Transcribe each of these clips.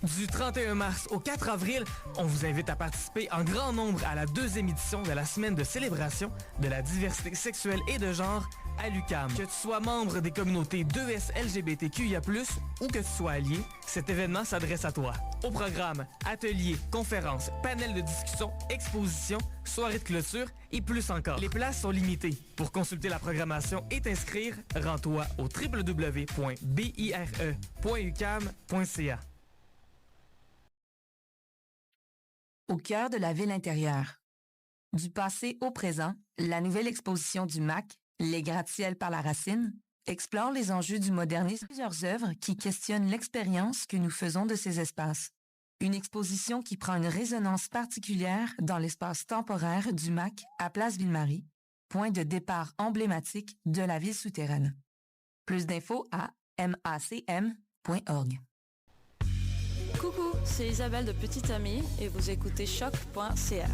Du 31 mars au 4 avril, on vous invite à participer en grand nombre à la 2e édition de la semaine de célébration de la diversité sexuelle et de genre à l'UQAM. Que tu sois membre des communautés 2S LGBTQIA+, ou que tu sois allié, cet événement s'adresse à toi. Au programme, ateliers, conférences, panels de discussion, expositions, soirées de clôture et plus encore. Les places sont limitées. Pour consulter la programmation et t'inscrire, rends-toi au www.bire.uqam.ca. Au cœur de la ville intérieure. Du passé au présent, la nouvelle exposition du MAC, Les gratte-ciels par la racine, explore les enjeux du modernisme. Plusieurs œuvres qui questionnent l'expérience que nous faisons de ces espaces. Une exposition qui prend une résonance particulière dans l'espace temporaire du MAC à Place Ville-Marie, point de départ emblématique de la ville souterraine. Plus d'infos à macm.org. Coucou, c'est Isabelle de Petite Amie et vous écoutez choc.ca.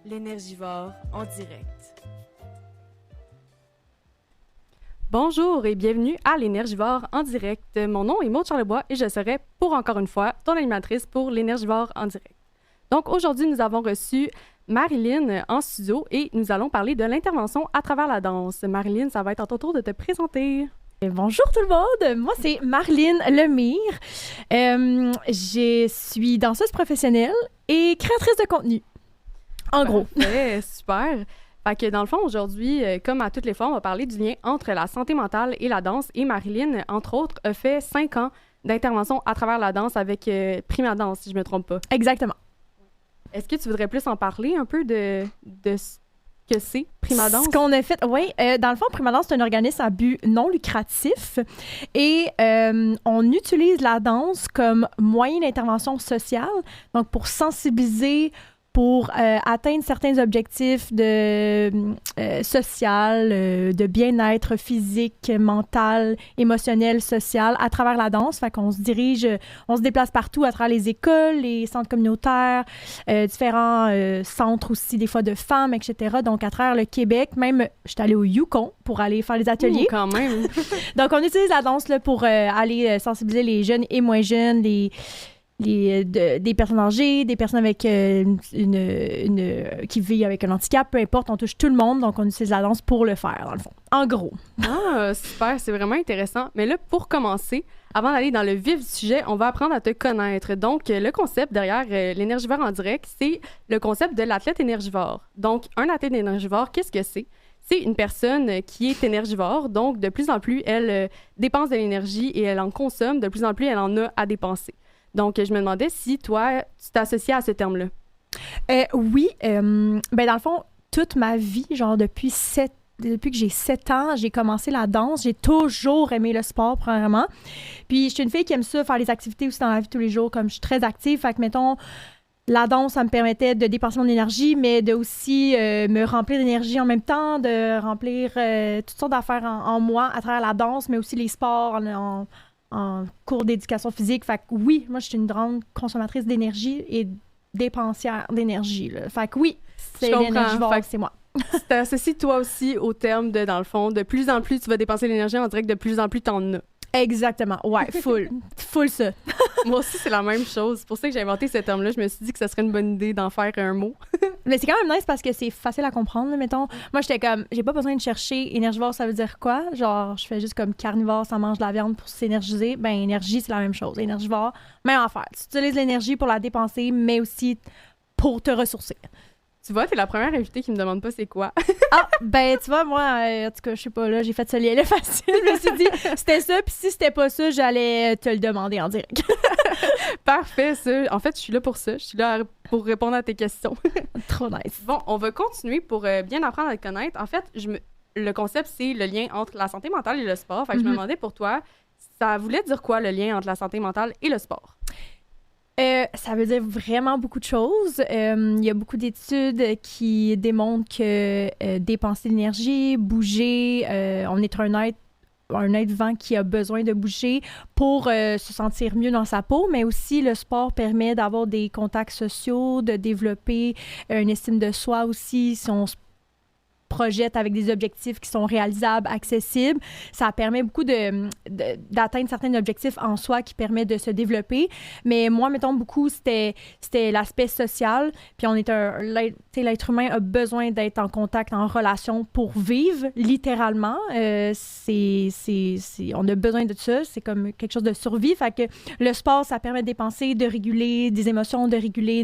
L'énergivore en direct. Bonjour et bienvenue à l'Énergivore en direct. Mon nom est Maud Charlebois et je serai pour encore une fois ton animatrice pour l'Énergivore en direct. Donc aujourd'hui, nous avons reçu Marilyn en studio et nous allons parler de l'intervention à travers la danse. Marilyn, ça va être à ton tour de te présenter. Bonjour tout le monde, moi c'est Marilyn Lemire. Je suis danseuse professionnelle et créatrice de contenu. En gros. Super. Fait que dans le fond, aujourd'hui, comme à toutes les fois, on va parler du lien entre la santé mentale et la danse. Et Marilyn, entre autres, a fait 5 ans d'intervention à travers la danse avec Prima Danse, si je ne me trompe pas. Exactement. Est-ce que tu voudrais plus en parler un peu de ce que c'est Prima Danse? Ce qu'on a fait, oui. Dans le fond, Prima Danse, c'est un organisme à but non lucratif et on utilise la danse comme moyen d'intervention sociale, donc pour sensibiliser, pour atteindre certains objectifs de social, de bien-être physique, mental, émotionnel, social à travers la danse. Fait qu'on se dirige, on se déplace partout à travers les écoles, les centres communautaires, différents centres aussi, des fois de femmes, etc. Donc, à travers le Québec, même, je suis allée au Yukon pour aller faire les ateliers. Quand même! Donc, on utilise la danse là, pour aller sensibiliser les jeunes et moins jeunes, des personnes âgées, des personnes avec qui vivent avec un handicap, peu importe, on touche tout le monde, donc on utilise la danse pour le faire, dans le fond. En gros. Ah, super, c'est vraiment intéressant. Mais là, pour commencer, avant d'aller dans le vif du sujet, on va apprendre à te connaître. Donc, le concept derrière l'Énergivore en direct, c'est le concept de l'athlète énergivore. Donc, un athlète énergivore, qu'est-ce que c'est? C'est une personne qui est énergivore, donc de plus en plus, elle dépense de l'énergie et elle en consomme, de plus en plus, elle en a à dépenser. Donc, je me demandais si toi, tu t'associais à ce terme-là. Oui. Ben dans le fond, toute ma vie, genre depuis que j'ai 7 ans, j'ai commencé la danse. J'ai toujours aimé le sport, premièrement. Puis, je suis une fille qui aime ça, faire les activités aussi dans la vie de tous les jours, comme je suis très active. Fait que, mettons, la danse, ça me permettait de dépenser mon énergie, mais de aussi me remplir d'énergie en même temps, de remplir toutes sortes d'affaires en moi à travers la danse, mais aussi les sports en cours d'éducation physique. Fait que oui, moi, je suis une grande consommatrice d'énergie et dépensière d'énergie. Là. Fait que oui, c'est l'énergivore, c'est moi. Tu t'associes toi aussi au terme de, dans le fond, de plus en plus tu vas dépenser l'énergie, on dirait que de plus en plus t'en as. Exactement, ouais, full ça. Moi aussi, c'est la même chose. C'est pour ça que j'ai inventé ce terme-là. Je me suis dit que ça serait une bonne idée d'en faire un mot. Mais c'est quand même nice parce que c'est facile à comprendre, là, mettons. Moi, j'étais comme, j'ai pas besoin de chercher énergivore, ça veut dire quoi? Genre, je fais juste comme carnivore, ça mange de la viande pour s'énergiser. Ben, énergie, c'est la même chose. Énergivore, même affaire. Tu utilises l'énergie pour la dépenser, mais aussi pour te ressourcer. Tu vois, t'es la première invitée qui me demande pas c'est quoi. Ah, ben, tu vois, moi, en tout cas, je sais pas, là, j'ai fait ce lien-là facile. Je me suis dit, c'était ça, puis si c'était pas ça, j'allais te le demander en direct. Parfait, ça. En fait, je suis là pour ça. Je suis là pour répondre à tes questions. Trop nice. Bon, on va continuer pour bien apprendre à te connaître. En fait, le concept, c'est le lien entre la santé mentale et le sport. Fait que je me demandais pour toi, ça voulait dire quoi, le lien entre la santé mentale et le sport? Ça veut dire vraiment beaucoup de choses. Il y a beaucoup d'études qui démontrent que dépenser de l'énergie, bouger, on est un être un être vivant qui a besoin de bouger pour se sentir mieux dans sa peau, mais aussi le sport permet d'avoir des contacts sociaux, de développer une estime de soi aussi, si on se projette avec des objectifs qui sont réalisables, accessibles. Ça permet beaucoup d'atteindre certains objectifs en soi qui permettent de se développer. Mais moi, mettons, beaucoup, c'était l'aspect social. Puis on est l'être humain a besoin d'être en contact, en relation pour vivre, littéralement. On a besoin de ça. C'est comme quelque chose de survie. Fait que le sport, ça permet de dépenser, de réguler des émotions, de réguler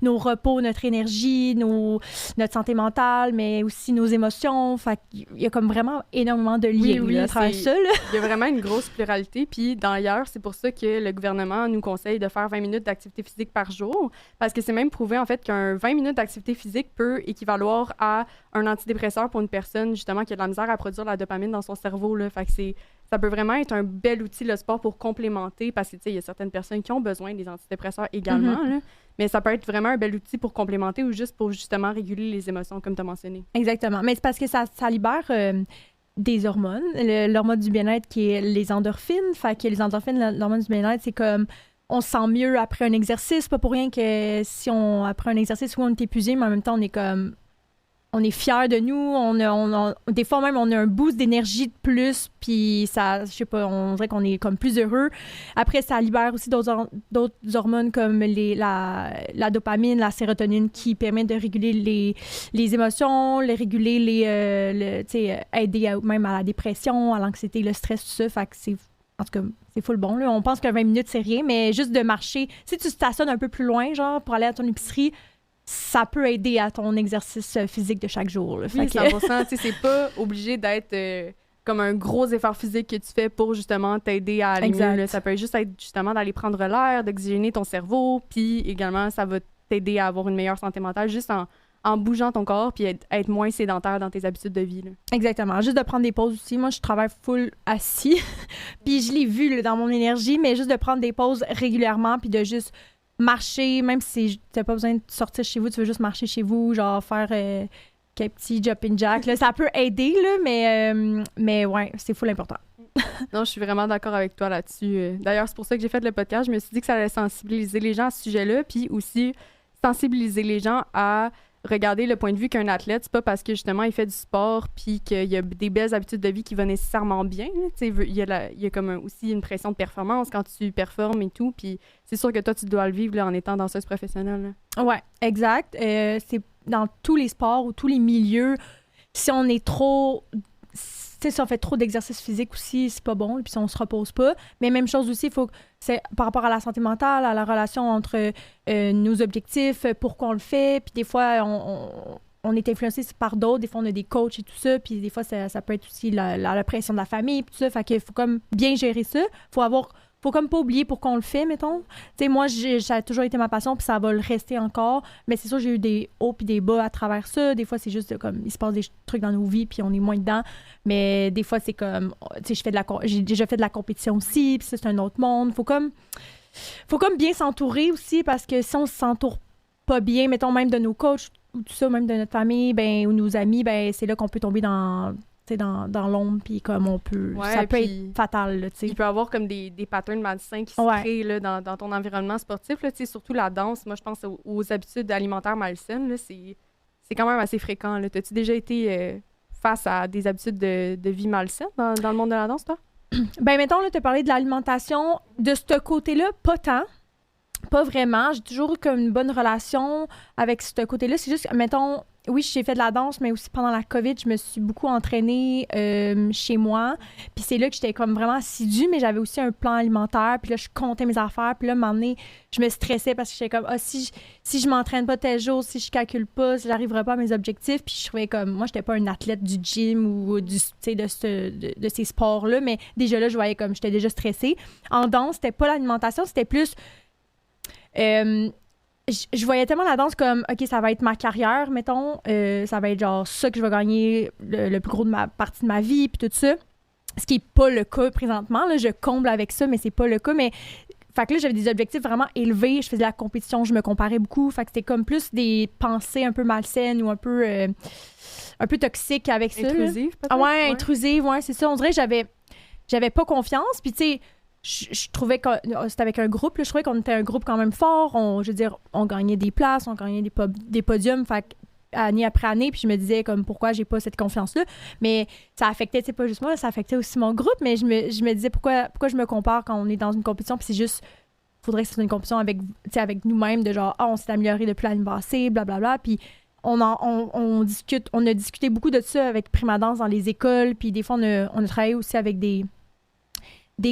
nos repos, notre énergie, notre santé mentale, mais aussi nos émotions. Fait qu'il y a comme vraiment énormément de liens oui, à travers ça. Là. Il y a vraiment une grosse pluralité. Puis d'ailleurs, c'est pour ça que le gouvernement nous conseille de faire 20 minutes d'activité physique par jour. Parce que c'est même prouvé, en fait, qu'un 20 minutes d'activité physique peut équivaloir à un antidépresseur pour une personne, justement, qui a de la misère à produire la dopamine dans son cerveau. Là. Fait que ça peut vraiment être un bel outil, le sport, pour complémenter, parce que, tu sais, il y a certaines personnes qui ont besoin des antidépresseurs également, là, mais ça peut être vraiment un bel outil pour complémenter ou juste pour, justement, réguler les émotions, comme tu as mentionné. Exactement. Mais c'est parce que ça libère des hormones. L'hormone du bien-être qui est les endorphines. Fait que les endorphines, l'hormone du bien-être, c'est comme... On se sent mieux après un exercice. Pas pour rien que après un exercice, où on est épuisé, mais en même temps, on est comme... On est fiers de nous, des fois même on a un boost d'énergie de plus, puis ça, je sais pas, on dirait qu'on est comme plus heureux. Après, ça libère aussi d'autres hormones comme la dopamine, la sérotonine qui permettent de réguler les émotions, réguler aider même à la dépression, à l'anxiété, le stress, tout ça. Fait que en tout cas, c'est full bon. Là. On pense que 20 minutes, c'est rien, mais juste de marcher, si tu stationnes un peu plus loin, genre pour aller à ton épicerie, ça peut aider à ton exercice physique de chaque jour. Là. Oui, 100%. C'est pas obligé d'être comme un gros effort physique que tu fais pour justement t'aider à aller mieux. Là. Ça peut juste être justement d'aller prendre l'air, d'oxygéner ton cerveau, puis également, ça va t'aider à avoir une meilleure santé mentale juste en bougeant ton corps puis être moins sédentaire dans tes habitudes de vie. Là. Exactement. Juste de prendre des pauses aussi. Moi, je travaille full assis, puis je l'ai vu là, dans mon énergie, mais juste de prendre des pauses régulièrement puis de juste marcher, même si tu n'as pas besoin de sortir chez vous, tu veux juste marcher chez vous, genre faire quelques petits jumping jack. Là, ça peut aider, là, mais ouais, c'est full important. Non, je suis vraiment d'accord avec toi là-dessus. D'ailleurs, c'est pour ça que j'ai fait le podcast. Je me suis dit que ça allait sensibiliser les gens à ce sujet-là, puis aussi sensibiliser les gens à regarder le point de vue qu'un athlète, c'est pas parce que justement il fait du sport puis qu'il y a des belles habitudes de vie qui vont nécessairement bien. Il y a comme aussi une pression de performance quand tu performes et tout. Puis c'est sûr que toi, tu dois le vivre là, en étant danseuse professionnelle. Là. Ouais, exact. C'est dans tous les sports ou tous les milieux. Si on est trop... Si on fait trop d'exercice physique aussi, c'est pas bon, puis si on se repose pas. Mais même chose aussi, c'est par rapport à la santé mentale, à la relation entre nos objectifs, pourquoi on le fait, puis des fois, on est influencé par d'autres, des fois, on a des coachs et tout ça, puis des fois, ça peut être aussi la pression de la famille, puis tout ça, fait qu'il faut comme bien gérer ça. Faut comme pas oublier pourquoi on le fait, mettons. Tu sais, moi, ça a toujours été ma passion, puis ça va le rester encore. Mais c'est sûr, j'ai eu des hauts puis des bas à travers ça. Des fois, c'est juste comme, il se passe des trucs dans nos vies, puis on est moins dedans. Mais des fois, c'est comme, tu sais, j'ai déjà fait de la compétition aussi, puis ça, c'est un autre monde. Faut comme bien s'entourer aussi, parce que si on s'entoure pas bien, mettons, même de nos coachs, ou tout ça, même de notre famille, ou nos amis, c'est là qu'on peut tomber dans l'ombre, puis comme on peut... Ouais, ça peut être fatal, là, tu sais. Il peut y avoir comme des patterns malsains qui se créent là, dans ton environnement sportif, là, tu sais, surtout la danse. Moi, je pense aux habitudes alimentaires malsaines, là, c'est quand même assez fréquent. Là. T'as-tu déjà été face à des habitudes de vie malsaines dans le monde de la danse, toi? Mettons, là, tu as parlé de l'alimentation. De ce côté-là, pas tant. Pas vraiment. J'ai toujours eu comme une bonne relation avec ce côté-là. C'est juste, mettons... Oui, j'ai fait de la danse, mais aussi pendant la COVID, je me suis beaucoup entraînée chez moi. Puis c'est là que j'étais comme vraiment assidue, mais j'avais aussi un plan alimentaire. Puis là, je comptais mes affaires. Puis là, à un moment donné, je me stressais parce que j'étais comme, si je m'entraîne pas tel jour, si je calcule pas, si j'arriverai pas à mes objectifs. Puis je trouvais comme, moi, j'étais pas une athlète du gym ou de ces sports-là, mais déjà là, je voyais comme, j'étais déjà stressée. En danse, c'était pas l'alimentation, c'était plus... je voyais tellement la danse comme, OK, ça va être ma carrière, mettons. Ça va être genre ça que je vais gagner le plus gros de ma partie de ma vie, puis tout ça. Ce qui n'est pas le cas présentement. Là, je comble avec ça, mais c'est pas le cas. Mais, fait que là, j'avais des objectifs vraiment élevés. Je faisais de la compétition, je me comparais beaucoup. Fait que c'était comme plus des pensées un peu malsaines ou un peu toxiques avec ça. Intrusives, peut-être? Ah ouais, intrusives, ouais, c'est ça. On dirait que j'avais pas confiance. Puis, tu sais, je trouvais que c'était avec un groupe, là, je trouvais qu'on était un groupe quand même fort. Je veux dire, on gagnait des places, on gagnait des podiums, fait année après année, puis je me disais comme pourquoi j'ai pas cette confiance-là. Mais ça affectait, tu sais, pas juste moi, ça affectait aussi mon groupe, mais je me disais pourquoi je me compare quand on est dans une compétition, puis c'est juste, faudrait que ce soit une compétition avec nous-mêmes, de genre, on s'est amélioré depuis l'année passée, blablabla, puis on a discuté beaucoup de ça avec Prima Danse dans les écoles, puis des fois, on a travaillé aussi avec des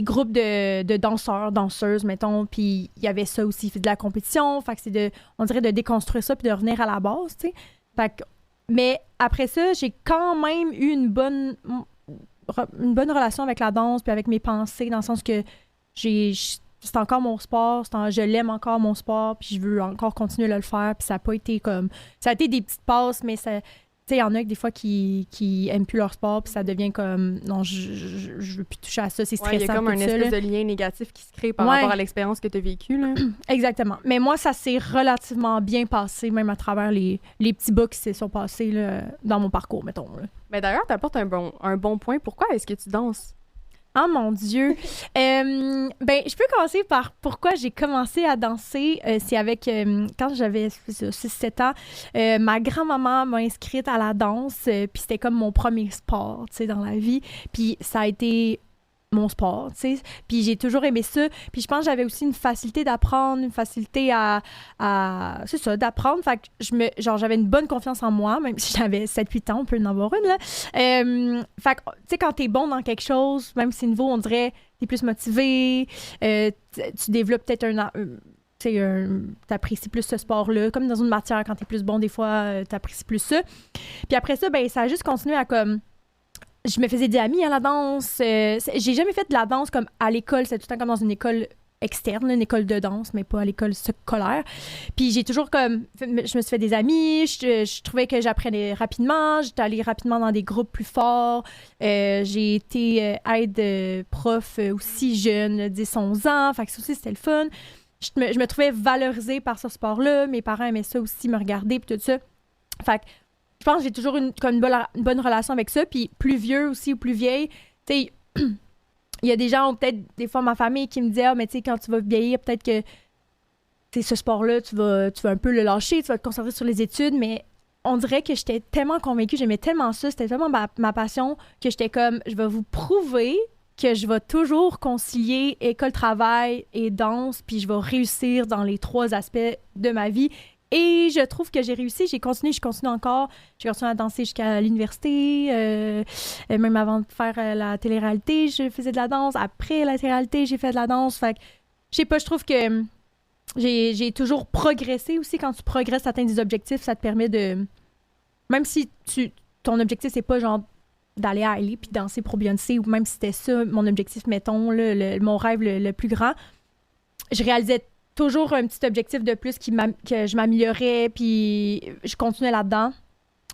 groupes de danseurs, danseuses, mettons, puis il y avait ça aussi, de la compétition, fait que c'est on dirait de déconstruire ça puis de revenir à la base, tu sais. Fait que, mais après ça, j'ai quand même eu une bonne relation avec la danse puis avec mes pensées, dans le sens que c'est encore mon sport, je l'aime encore mon sport, puis je veux encore continuer à le faire, puis ça a pas été comme... Ça a été des petites passes, mais ça... Tu sais, il y en a des fois qui aiment plus leur sport, puis ça devient comme, non, je veux plus toucher à ça, c'est stressant. Il y a comme un espèce de lien négatif qui se crée par rapport à l'expérience que tu as vécue, là. Exactement. Mais moi, ça s'est relativement bien passé, même à travers les petits bas qui se sont passés là, dans mon parcours, mettons. Là. Mais d'ailleurs, tu apportes un bon point. Pourquoi est-ce que tu danses? Oh mon Dieu! Je peux commencer par pourquoi j'ai commencé à danser. C'est avec, quand j'avais 6-7 ans, ma grand-maman m'a inscrite à la danse, puis c'était comme mon premier sport, tu sais, dans la vie. Puis ça a été mon sport, tu sais. Puis j'ai toujours aimé ça. Puis je pense que j'avais aussi une facilité d'apprendre, une facilité c'est ça, d'apprendre. Fait que j'avais une bonne confiance en moi, même si j'avais 7-8 ans, on peut en avoir une, là. Fait que, tu sais, quand t'es bon dans quelque chose, même si c'est nouveau, on dirait t'es plus motivé, tu développes peut-être t'apprécies plus ce sport-là. Comme dans une matière, quand t'es plus bon, des fois, t'apprécies plus ça. Puis après ça, ça a juste continué à comme... Je me faisais des amis à la danse. J'ai jamais fait de la danse comme à l'école. C'était tout le temps comme dans une école externe, une école de danse, mais pas à l'école scolaire. Puis j'ai toujours comme... Je me suis fait des amis. Je trouvais que j'apprenais rapidement. J'étais allée rapidement dans des groupes plus forts. J'ai été aide prof aussi jeune, 10-11 ans. Fait que ça aussi, c'était le fun. Je me trouvais valorisée par ce sport-là. Mes parents aimaient ça aussi, me regarder, puis tout ça. Fait que je pense que j'ai toujours une bonne relation avec ça. Puis plus vieux aussi ou plus vieille, tu sais, il y a des gens, ou peut-être des fois ma famille, qui me disaient « Ah, mais tu sais, quand tu vas vieillir, peut-être que ce sport-là, tu vas un peu le lâcher, tu vas te concentrer sur les études. » Mais on dirait que j'étais tellement convaincue, j'aimais tellement ça, c'était tellement ma passion, que j'étais comme « Je vais vous prouver que je vais toujours concilier école-travail et danse, puis je vais réussir dans les 3 aspects de ma vie. » Et je trouve que j'ai réussi, je continue encore. J'ai continué à danser jusqu'à l'université, même avant de faire la télé-réalité, je faisais de la danse. Après la télé-réalité, j'ai fait de la danse. Fait que, je sais pas, je trouve que j'ai toujours progressé aussi. Quand tu progresses, atteindre des objectifs, ça te permet de... Même si ton objectif, c'est pas genre d'aller à LA puis danser pour Beyoncé, ou même si c'était ça, mon objectif, mettons, mon rêve le plus grand, je réalisais toujours un petit objectif de plus que je m'améliorais, puis je continuais là-dedans.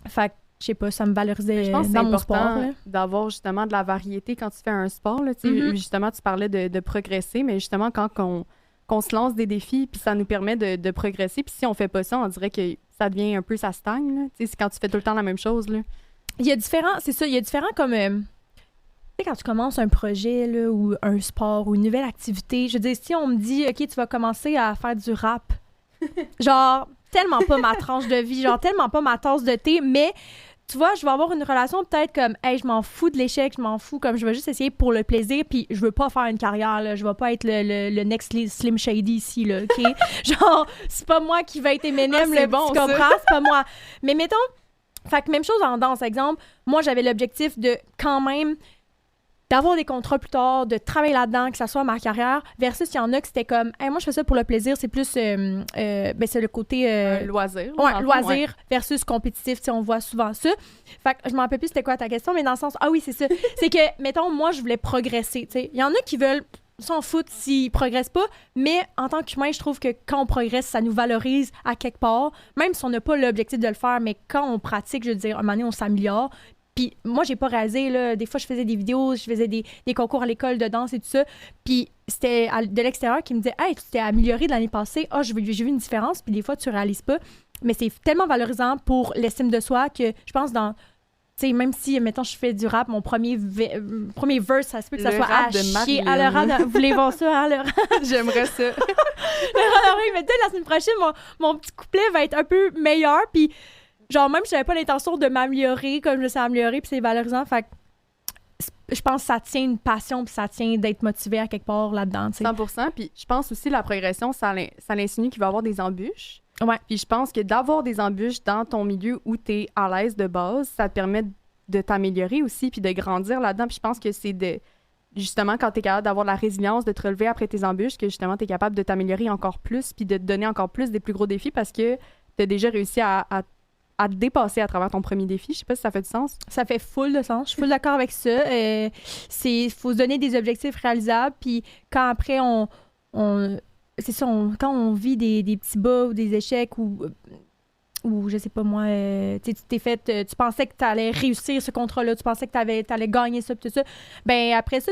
Fait que, je sais pas, ça me valorisait dans mon sport. Je pense que c'est important d'avoir justement de la variété quand tu fais un sport. Là, justement, tu parlais de progresser, mais justement, quand qu'on se lance des défis, puis ça nous permet de progresser, puis si on fait pas ça, on dirait que ça devient un peu, ça stagne. Là. C'est quand tu fais tout le temps la même chose. Là. Il y a différents comme... Tu sais, quand tu commences un projet là, ou un sport ou une nouvelle activité, je veux dire, si on me dit « OK, tu vas commencer à faire du rap », genre, tellement pas ma tranche de vie, genre, tellement pas ma tasse de thé, mais tu vois, je vais avoir une relation peut-être comme « Hey, je m'en fous de l'échec, je m'en fous, comme je vais juste essayer pour le plaisir, puis je veux pas faire une carrière, là, je vais pas être le next Slim Shady ici, là, OK? » Genre, c'est pas moi qui va être Eminem, tu comprends? C'est pas moi. Mais mettons, fait que même chose en danse, exemple, moi, j'avais l'objectif de quand même d'avoir des contrats plus tard, de travailler là-dedans, que ça soit ma carrière, versus il y en a que c'était comme hey, moi je fais ça pour le plaisir, c'est plus c'est le côté loisir. Ouais, loisir versus compétitif, tu sais, on voit souvent ça. Fait que je m'en rappelle plus c'était quoi ta question, mais dans le sens oui, c'est ça. C'est que mettons moi je voulais progresser, tu sais. Il y en a qui veulent s'en foutent s'ils progressent pas, mais en tant qu'humain, je trouve que quand on progresse, ça nous valorise à quelque part, même si on n'a pas l'objectif de le faire, mais quand on pratique, je veux dire, à un moment donné, on s'améliore. Puis moi, j'ai pas réalisé, là, des fois, je faisais des vidéos, je faisais des concours à l'école de danse et tout ça, puis c'était de l'extérieur qui me disait « Hey, tu t'es amélioré de l'année passée, j'ai vu une différence », puis des fois, tu réalises pas, mais c'est tellement valorisant pour l'estime de soi que je pense tu sais, même si, mettons, je fais du rap, mon premier verse, ça se peut que ça Le soit rap à de chier. Marilyn. Ah, le rap, vous voulez voir ça, hein, le rap? J'aimerais ça. Mais peut-être la semaine prochaine, mon petit couplet va être un peu meilleur, puis genre, même si j'avais pas l'intention de m'améliorer comme je me suis améliorée, puis c'est valorisant, fait que je pense que ça tient une passion, puis ça tient d'être motivé à quelque part là-dedans, tu sais. 100%. Puis je pense aussi la progression, ça l'insinue qu'il va y avoir des embûches. Ouais. Puis je pense que d'avoir des embûches dans ton milieu où tu es à l'aise de base, ça te permet de t'améliorer aussi, puis de grandir là-dedans. Puis je pense que c'est justement, quand tu es capable d'avoir la résilience, de te relever après tes embûches, que justement, tu es capable de t'améliorer encore plus, puis de te donner encore plus des plus gros défis parce que tu as déjà réussi à te dépasser à travers ton premier défi. Je sais pas si ça fait du sens. Ça fait full de sens. Je suis full d'accord avec ça. Faut se donner des objectifs réalisables. Puis quand après, c'est ça, quand on vit des petits bas ou des échecs ou je sais pas moi, tu pensais que tu allais réussir ce contrat-là, tu pensais que tu allais gagner ça, tout ça. Ben après ça,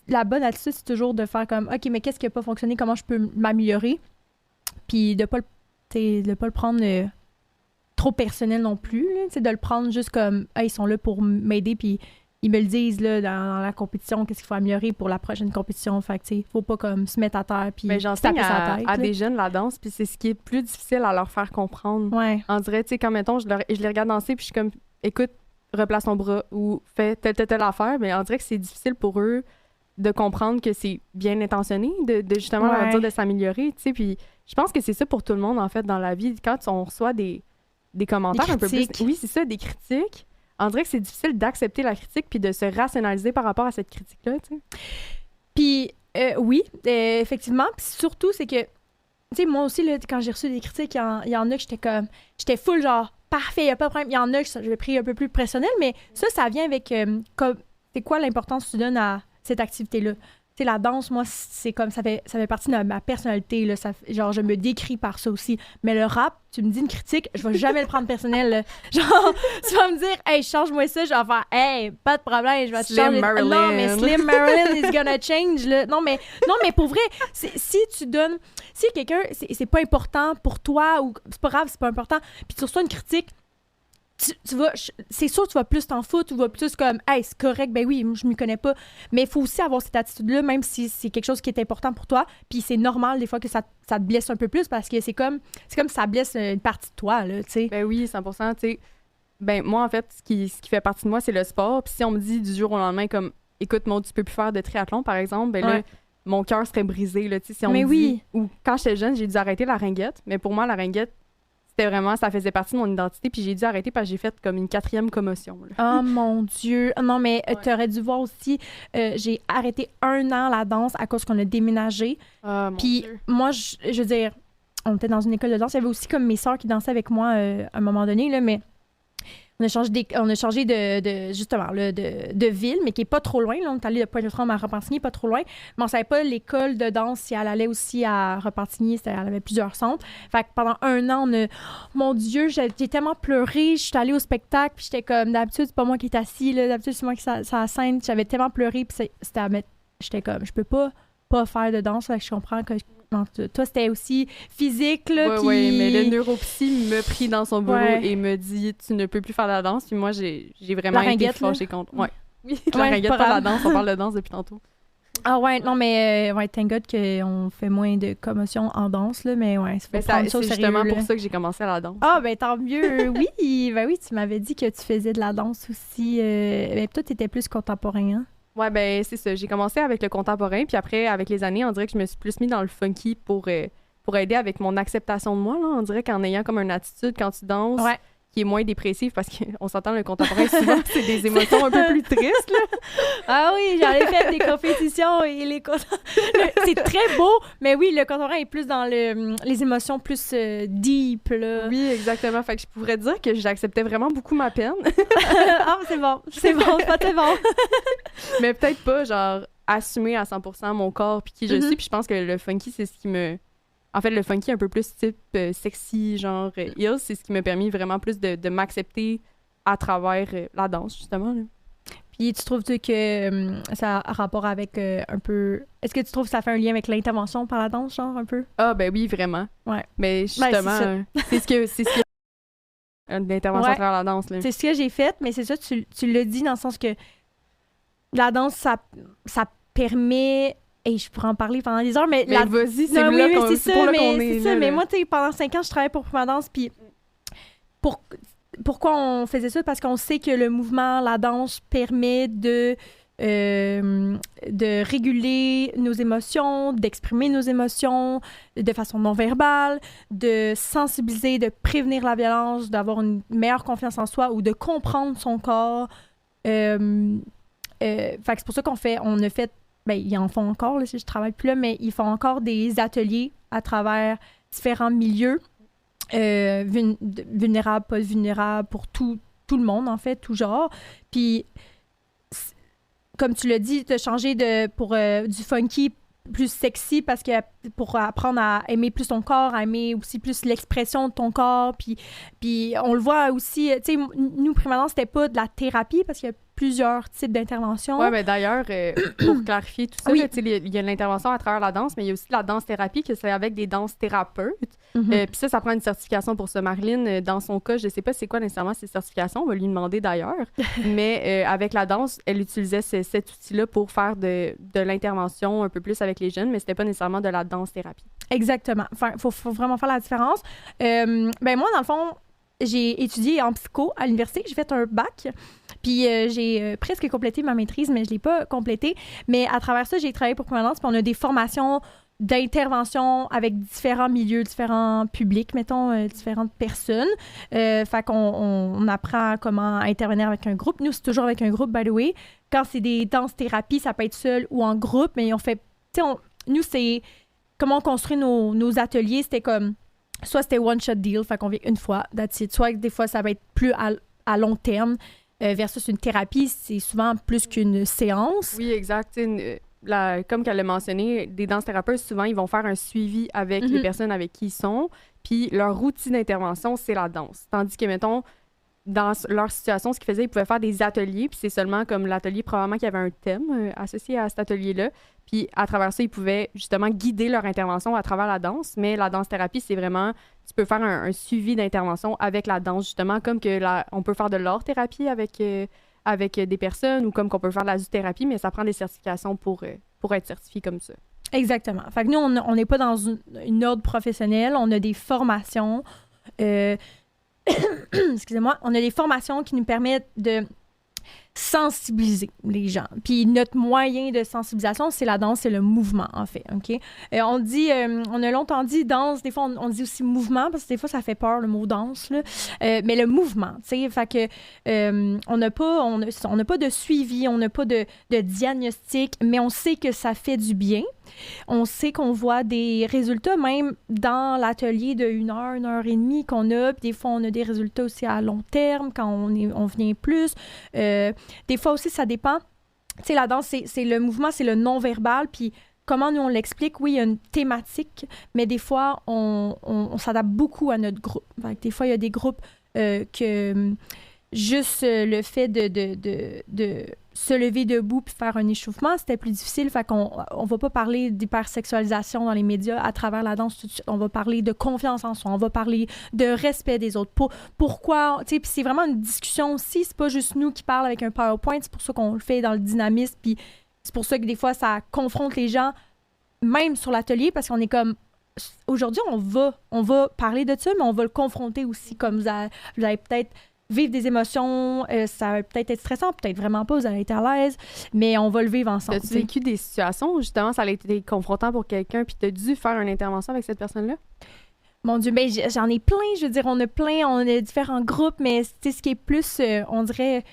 la bonne attitude, c'est toujours de faire comme, OK, mais qu'est-ce qui n'a pas fonctionné? Comment je peux m'améliorer? Puis de pas le prendre trop personnel non plus, là, de le prendre juste comme ils sont là pour m'aider, puis ils me le disent là, dans la compétition, qu'est-ce qu'il faut améliorer pour la prochaine compétition. Fait que, faut pas comme se mettre à terre puis j'enseigne taper sa tête. à des jeunes la danse, puis c'est ce qui est plus difficile à leur faire comprendre. Ouais. On dirait, tu sais, quand mettons, je les regarde danser, puis je suis comme, écoute, replace ton bras ou fais telle affaire, mais on dirait que c'est difficile pour eux de comprendre que c'est bien intentionné, de justement leur dire de s'améliorer, tu sais. Puis je pense que c'est ça pour tout le monde, en fait, dans la vie. Quand on reçoit des commentaires un peu plus... Oui, c'est ça, des critiques. On dirait que c'est difficile d'accepter la critique puis de se rationaliser par rapport à cette critique-là, tu sais. Puis, oui, effectivement. Puis surtout, c'est que, tu sais, moi aussi, là, quand j'ai reçu des critiques, il y en a que j'étais full, genre, parfait, il n'y a pas de problème. Il y en a que je l'ai pris un peu plus personnel, mais ça vient avec, c'est quoi l'importance que tu donnes à cette activité-là? Tu sais, la danse, moi, c'est comme, ça fait partie de ma personnalité, là. Genre, je me décris par ça aussi. Mais le rap, tu me dis une critique, je vais jamais le prendre personnel, là. Genre, tu vas me dire, hey, change-moi ça, je vais faire, hey, pas de problème, je vais te changer. Marilyn. Non, mais Slim Marilyn is gonna change, là. Non, mais pour vrai, si quelqu'un, c'est pas important pour toi, ou c'est pas grave, c'est pas important, puis tu reçois une critique, tu vas, c'est sûr que tu vas plus t'en foutre, tu vas plus comme, hey, c'est correct, ben oui, je m'y connais pas. Mais il faut aussi avoir cette attitude-là, même si c'est quelque chose qui est important pour toi. Puis c'est normal, des fois, que ça te blesse un peu plus parce que c'est comme ça blesse une partie de toi, là, tu sais. Ben oui, 100%, tu sais. Ben moi, en fait, ce qui fait partie de moi, c'est le sport. Puis si on me dit du jour au lendemain, comme, écoute, Maud, tu peux plus faire de triathlon, par exemple, ben là, mon cœur serait brisé, là, tu sais. Si on me dit, ou quand j'étais jeune, j'ai dû arrêter la ringuette. Mais pour moi, la ringuette, c'était vraiment, ça faisait partie de mon identité, puis j'ai dû arrêter parce que j'ai fait comme une 4e commotion. Là. Oh mon Dieu! Non, mais t'aurais dû voir aussi, j'ai arrêté 1 an la danse à cause qu'on a déménagé. Puis moi, je veux dire, on était dans une école de danse, il y avait aussi comme mes sœurs qui dansaient avec moi à un moment donné, là, mais on a changé de justement, là, de ville, mais qui est pas trop loin. Là, on est allé de Pointe-aux-Trembles à Repentigny, pas trop loin. Mais on savait pas l'école de danse si elle allait aussi à Repentigny. Elle avait plusieurs centres. Fait que pendant 1 an, mon Dieu, j'ai tellement pleuré. Je suis allée au spectacle, puis j'étais comme, d'habitude, c'est pas moi qui est assis, là. D'habitude, c'est moi qui est sur la scène. J'avais tellement pleuré, puis j'étais comme, je peux pas faire de danse. Fait que je comprends que toi, c'était aussi physique, là. Oui, mais le neuropsy me prit dans son bureau et me dit, tu ne peux plus faire de la danse. Puis moi, j'ai vraiment été fâchée contre. Oui, la ringuette, pas la danse. On parle de danse depuis tantôt. Ah ouais, non, mais thank God qu'on fait moins de commotion en danse, là, mais ouais, faut prendre ça au sérieux. C'est justement pour ça que j'ai commencé à la danse. Ah, ben tant mieux, oui, ben oui, tu m'avais dit que tu faisais de la danse aussi, ben toi, t'étais plus contemporain, hein? Ouais, ben c'est ça. J'ai commencé avec le contemporain, puis après, avec les années, on dirait que je me suis plus mis dans le funky pour aider avec mon acceptation de moi, là. On dirait qu'en ayant comme une attitude quand tu danses, qui est moins dépressive, parce qu'on s'entend, le contemporain, souvent, c'est des émotions un peu plus tristes, là. Ah oui, j'en ai fait des compétitions et c'est très beau, mais oui, le contemporain est plus dans les émotions plus deep, là. Oui, exactement. Fait que je pourrais dire que j'acceptais vraiment beaucoup ma peine. Ah, c'est bon, c'est pas très bon. Mais peut-être pas, genre, assumer à 100% mon corps puis qui je suis. Puis je pense que le funky, c'est ce qui me... En fait, le funky un peu plus type sexy, genre heels, c'est ce qui m'a permis vraiment plus de m'accepter à travers la danse, justement, là. Puis tu trouves que ça a rapport avec un peu... Est-ce que tu trouves que ça fait un lien avec l'intervention par la danse, genre, un peu? Ah, ben oui, vraiment. Ouais. Mais justement, c'est ce que d'intervention Ouais. à travers la danse. Là. C'est ce que j'ai fait, mais c'est ça, tu l'as dit dans le sens que la danse, ça permet... Et je pourrais en parler pendant des heures, mais... Mais vas-y, c'est Non, là oui, qu'on c'est c'est ça, pour là mais qu'on est c'est ça. là, Mais là. moi, tu sais, pendant 5 ans, je travaillais pour Prima Danse, puis pourquoi on faisait ça? Parce qu'on sait que le mouvement, la danse, permet de réguler nos émotions, d'exprimer nos émotions de façon non verbale, de sensibiliser, de prévenir la violence, d'avoir une meilleure confiance en soi ou de comprendre son corps. Fait que c'est pour ça on a fait, ben ils en font encore, là, si je travaille plus là, mais ils font encore des ateliers à travers différents milieux, vulnérables, pas vulnérables, pour tout le monde, en fait, tout genre. Puis comme tu l'as dit, de changer pour du funky plus sexy parce que pour apprendre à aimer plus ton corps, à aimer aussi plus l'expression de ton corps. Puis on le voit aussi, tu sais, nous, Prima Danse, c'était pas de la thérapie parce qu'il y a plusieurs types d'interventions. Oui, mais d'ailleurs, pour clarifier tout ça, Oui. là, tu sais, il y a l'intervention à travers la danse, mais il y a aussi la danse-thérapie, que c'est avec des danses-thérapeutes. Mhm. Puis ça prend une certification pour ça. Marlene, dans son cas, je sais pas c'est quoi nécessairement ces certifications, on va lui demander d'ailleurs, mais avec la danse, elle utilisait cet outil-là pour faire de l'intervention un peu plus avec les jeunes, mais c'était pas nécessairement de la danse-thérapie. Exactement. Enfin, faut vraiment faire la différence. Ben moi, dans le fond, j'ai étudié en psycho à l'université. J'ai fait un bac. Puis j'ai presque complété ma maîtrise, mais je l'ai pas complétée. Mais à travers ça, j'ai travaillé pour Prima Danse. Puis on a des formations d'intervention avec différents milieux, différents publics, mettons, différentes personnes. Fait qu'on apprend comment intervenir avec un groupe. Nous, c'est toujours avec un groupe, by the way. Quand c'est des danses-thérapies, ça peut être seul ou en groupe, mais on fait... Tu sais, nous, c'est... Comment on construit nos ateliers, c'était comme... Soit c'était one-shot deal, fait qu'on vient une fois, that's it. Soit des fois, ça va être plus à long terme, versus une thérapie, c'est souvent plus qu'une séance. Oui, exact. Tu sais, comme qu'elle l'a mentionné, des danses-thérapeutes, souvent, ils vont faire un suivi avec les personnes avec qui ils sont, puis leur outil d'intervention, c'est la danse. Tandis que, mettons, dans leur situation, ce qu'ils faisaient, ils pouvaient faire des ateliers, puis c'est seulement comme l'atelier, probablement qu'il y avait un thème associé à cet atelier-là, puis à travers ça, ils pouvaient justement guider leur intervention à travers la danse, mais la danse-thérapie, c'est vraiment, tu peux faire un suivi d'intervention avec la danse, justement, comme que on peut faire de l'art-thérapie avec des personnes, ou comme qu'on peut faire de la zoothérapie, mais ça prend des certifications pour être certifié comme ça. Exactement. Fait que nous, on n'est pas dans une ordre professionnelle, on a des formations... excusez-moi, on a des formations qui nous permettent de sensibiliser les gens. Puis notre moyen de sensibilisation, c'est la danse, c'est le mouvement, en fait, OK? On a longtemps dit danse, des fois, on dit aussi mouvement, parce que des fois, ça fait peur, le mot danse, là. Mais le mouvement, tu sais, fait que on n'a pas de suivi, on n'a pas de diagnostic, mais on sait que ça fait du bien. On sait qu'on voit des résultats, même dans l'atelier de 1 heure, 1 heure et demie qu'on a. Puis des fois, on a des résultats aussi à long terme quand on vient plus. Des fois aussi, ça dépend. Tu sais, la danse, c'est le mouvement, c'est le non-verbal. Puis comment nous, on l'explique? Oui, il y a une thématique, mais des fois, on s'adapte beaucoup à notre groupe. Fait que des fois, il y a des groupes que juste le fait de se lever debout puis faire un échauffement, c'était plus difficile. Fait qu'on va pas parler d'hypersexualisation dans les médias à travers la danse tout de suite. On va parler de confiance en soi. On va parler de respect des autres. Pourquoi? Tu sais, puis c'est vraiment une discussion aussi. C'est pas juste nous qui parlent avec un PowerPoint. C'est pour ça qu'on le fait dans le dynamisme. Puis c'est pour ça que des fois, ça confronte les gens, même sur l'atelier, parce qu'on est comme... Aujourd'hui, on va parler de ça, mais on va le confronter aussi, comme vous allez peut-être vivre des émotions, ça va peut-être être stressant, peut-être vraiment pas, vous allez être à l'aise, mais on va le vivre ensemble. As-tu vécu des situations où justement ça a été confrontant pour quelqu'un puis tu as dû faire une intervention avec cette personne-là? Mon Dieu, ben j'en ai plein, je veux dire, on a différents groupes, mais tu sais, ce qui est plus, on dirait,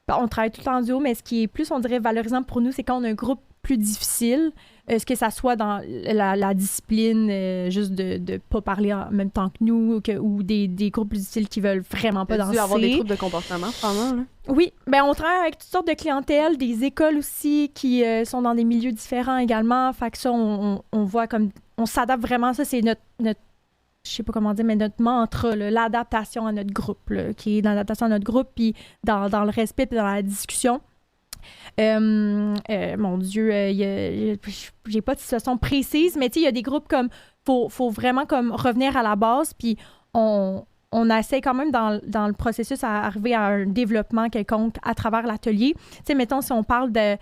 on travaille tout le temps en duo, mais ce qui est plus, on dirait, valorisant pour nous, c'est quand on a un groupe plus difficile, ce que ça soit dans la discipline, juste de pas parler en même temps que nous, ou des groupes plus difficiles qui veulent vraiment pas danser. Avoir des troubles de comportement, probablement, là. Oui, ben on travaille avec toutes sortes de clientèles, des écoles aussi qui sont dans des milieux différents également, fait que ça, on voit comme, on s'adapte vraiment, ça c'est notre je sais pas comment dire, mais notre mantra, là, l'adaptation à notre groupe, là, qui est l'adaptation à notre groupe, puis dans le respect, puis dans la discussion. Mon Dieu, j'ai pas de situation précise, mais tu sais, il y a des groupes comme, faut vraiment comme revenir à la base, puis on on essaie quand même dans le processus à arriver à un développement quelconque à travers l'atelier. Tu sais, mettons, si on parle de,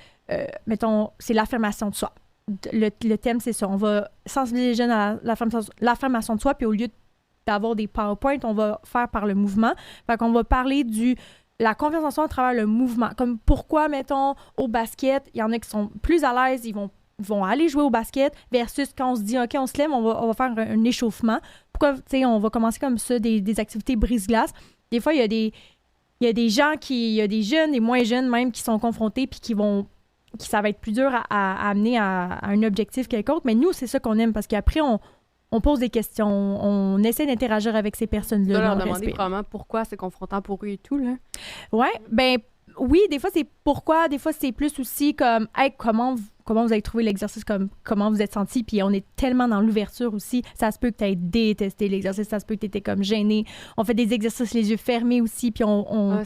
c'est l'affirmation de soi. Le thème, c'est ça. On va sensibiliser les jeunes à l'affirmation de soi, puis au lieu d'avoir des PowerPoint, on va faire par le mouvement. Fait qu'on va parler la confiance en soi à travers le mouvement. Comme pourquoi, mettons, au basket, il y en a qui sont plus à l'aise, ils vont aller jouer au basket, versus quand on se dit, OK, on se lève, on va faire un échauffement. Pourquoi, tu sais, on va commencer comme ça, des activités brise-glace. Des fois, il y a des gens il y a des jeunes, des moins jeunes même, qui sont confrontés, puis qui ça va être plus dur à amener à un objectif quelconque. Mais nous, c'est ça qu'on aime, parce qu'après, on pose des questions, on essaie d'interagir avec ces personnes-là. Tu dois leur demander probablement pourquoi c'est confrontant pour eux et tout, là. Ouais, ben oui, des fois, c'est pourquoi, des fois, c'est plus aussi comme, hey, comment vous avez trouvé l'exercice, comment vous êtes senti, puis on est tellement dans l'ouverture aussi, ça se peut que tu aies détesté l'exercice, ça se peut que tu étais comme gêné. On fait des exercices les yeux fermés aussi, puis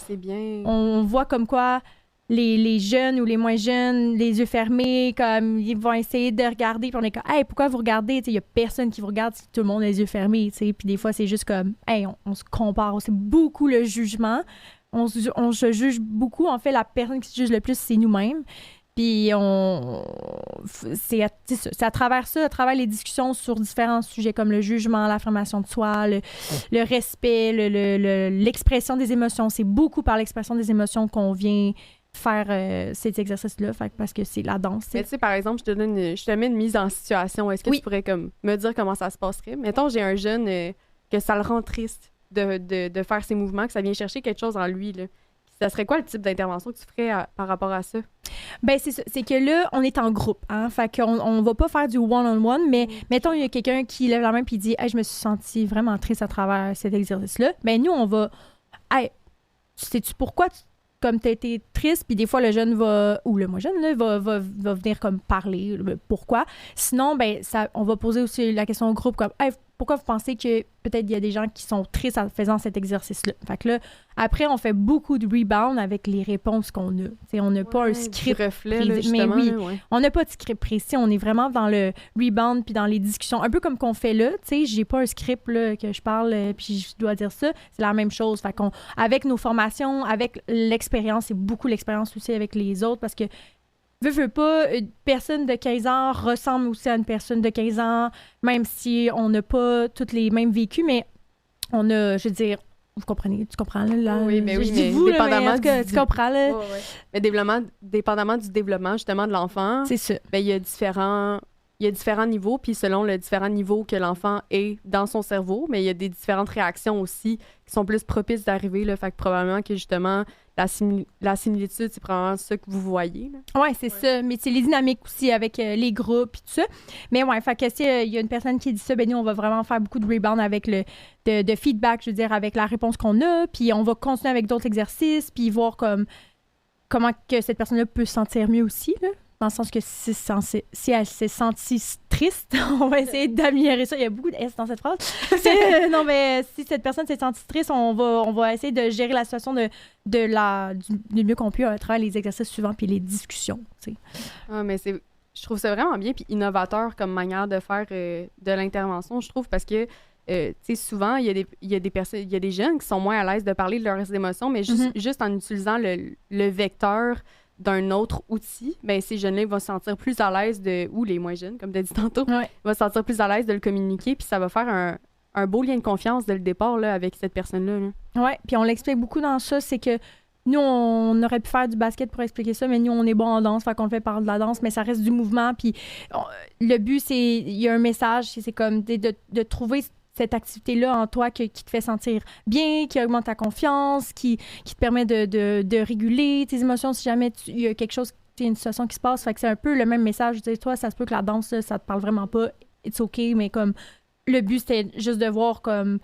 c'est bien. On voit comme quoi les jeunes ou les moins jeunes, les yeux fermés, comme ils vont essayer de regarder, puis on est comme, hey, pourquoi vous regardez? Il n'y a personne qui vous regarde si tout le monde a les yeux fermés, tu sais. Puis des fois, c'est juste comme, hey, on se compare. C'est beaucoup le jugement. On se juge beaucoup. En fait, la personne qui se juge le plus, c'est nous-mêmes. Puis c'est à travers ça, à travers les discussions sur différents sujets comme le jugement, l'affirmation de soi, le respect, l'expression des émotions. C'est beaucoup par l'expression des émotions qu'on vient faire ces exercices-là, parce que c'est la danse. Mais tu sais, par exemple, je te mets une mise en situation. Est-ce que tu pourrais comme me dire comment ça se passerait? Mettons, j'ai un jeune que ça le rend triste de faire ses mouvements, que ça vient chercher quelque chose en lui, là. Ça serait quoi le type d'intervention que tu ferais par rapport à ça? Ben c'est ça. C'est que là, on est en groupe, hein? Fait qu'on va pas faire du one-on-one, mais mettons, il y a quelqu'un qui lève la main puis dit « Hey, je me suis sentie vraiment triste à travers cet exercice-là. » Ben nous, on va « Hey, sais-tu pourquoi comme tu as été triste, puis des fois, le jeune ou le moins jeune, là, va venir comme parler, pourquoi. Sinon, ben on va poser aussi la question au groupe, comme hey, pourquoi vous pensez que peut-être il y a des gens qui sont tristes en faisant cet exercice-là? Fait que là, après, on fait beaucoup de rebound avec les réponses qu'on a. T'sais, on n'a pas un script reflet, précis. Là, mais oui, ouais. On n'a pas de script précis. On est vraiment dans le rebound puis dans les discussions. Un peu comme qu'on fait là. Tu sais, j'ai pas un script là, que je parle puis je dois dire ça. C'est la même chose. Fait qu'on, avec nos formations, avec l'expérience, et beaucoup l'expérience aussi avec les autres, parce que veux pas, une personne de 15 ans ressemble aussi à une personne de 15 ans, même si on n'a pas tous les mêmes vécus, mais on a, je veux dire, vous comprenez, tu comprends là? Oui, mais vous, dépendamment là, mais tu comprends là? Ouais. Mais dépendamment du développement justement de l'enfant, c'est ça. Ben, il y a différents niveaux, puis selon le différent niveau que l'enfant est dans son cerveau, mais il y a des différentes réactions aussi qui sont plus propices d'arriver, là, fait que probablement que justement la similitude, c'est probablement ça que vous voyez. Oui, c'est ça. Mais c'est les dynamiques aussi avec les groupes et tout ça. Mais ouais, fait que s'il y a une personne qui dit ça, ben nous, on va vraiment faire beaucoup de rebound avec de feedback, je veux dire, avec la réponse qu'on a. Puis on va continuer avec d'autres exercices, puis voir comment que cette personne-là peut se sentir mieux aussi, là. Dans le sens que si elle s'est sentie triste, on va essayer d'améliorer ça. Il y a beaucoup de S dans cette phrase. Non, mais si cette personne s'est sentie triste, on va essayer de gérer la situation du mieux qu'on peut à travers les exercices suivants puis les discussions. T'sais. Ah, mais je trouve ça vraiment bien puis innovateur comme manière de faire de l'intervention, je trouve, parce que tu sais, souvent, il y a des jeunes qui sont moins à l'aise de parler de leurs émotions, mais juste en utilisant le vecteur d'un autre outil, ben ces jeunes-là vont se sentir plus à l'aise ou les moins jeunes, comme tu as dit tantôt, vont se sentir plus à l'aise de le communiquer, puis ça va faire un beau lien de confiance dès le départ là, avec cette personne-là. Oui, puis on l'explique beaucoup dans ça, c'est que nous, on aurait pu faire du basket pour expliquer ça, mais nous, on est bon en danse, fait qu'on le fait par de la danse, mais ça reste du mouvement, puis le but, c'est, il y a un message, c'est comme de trouver cette activité-là en toi qui te fait sentir bien, qui augmente ta confiance, qui te permet de réguler tes émotions si jamais il y a quelque chose, une situation qui se passe. Fait que c'est un peu le même message. Je dis, toi, ça se peut que la danse, ça te parle vraiment pas, it's OK, mais comme le but, c'était juste de voir comme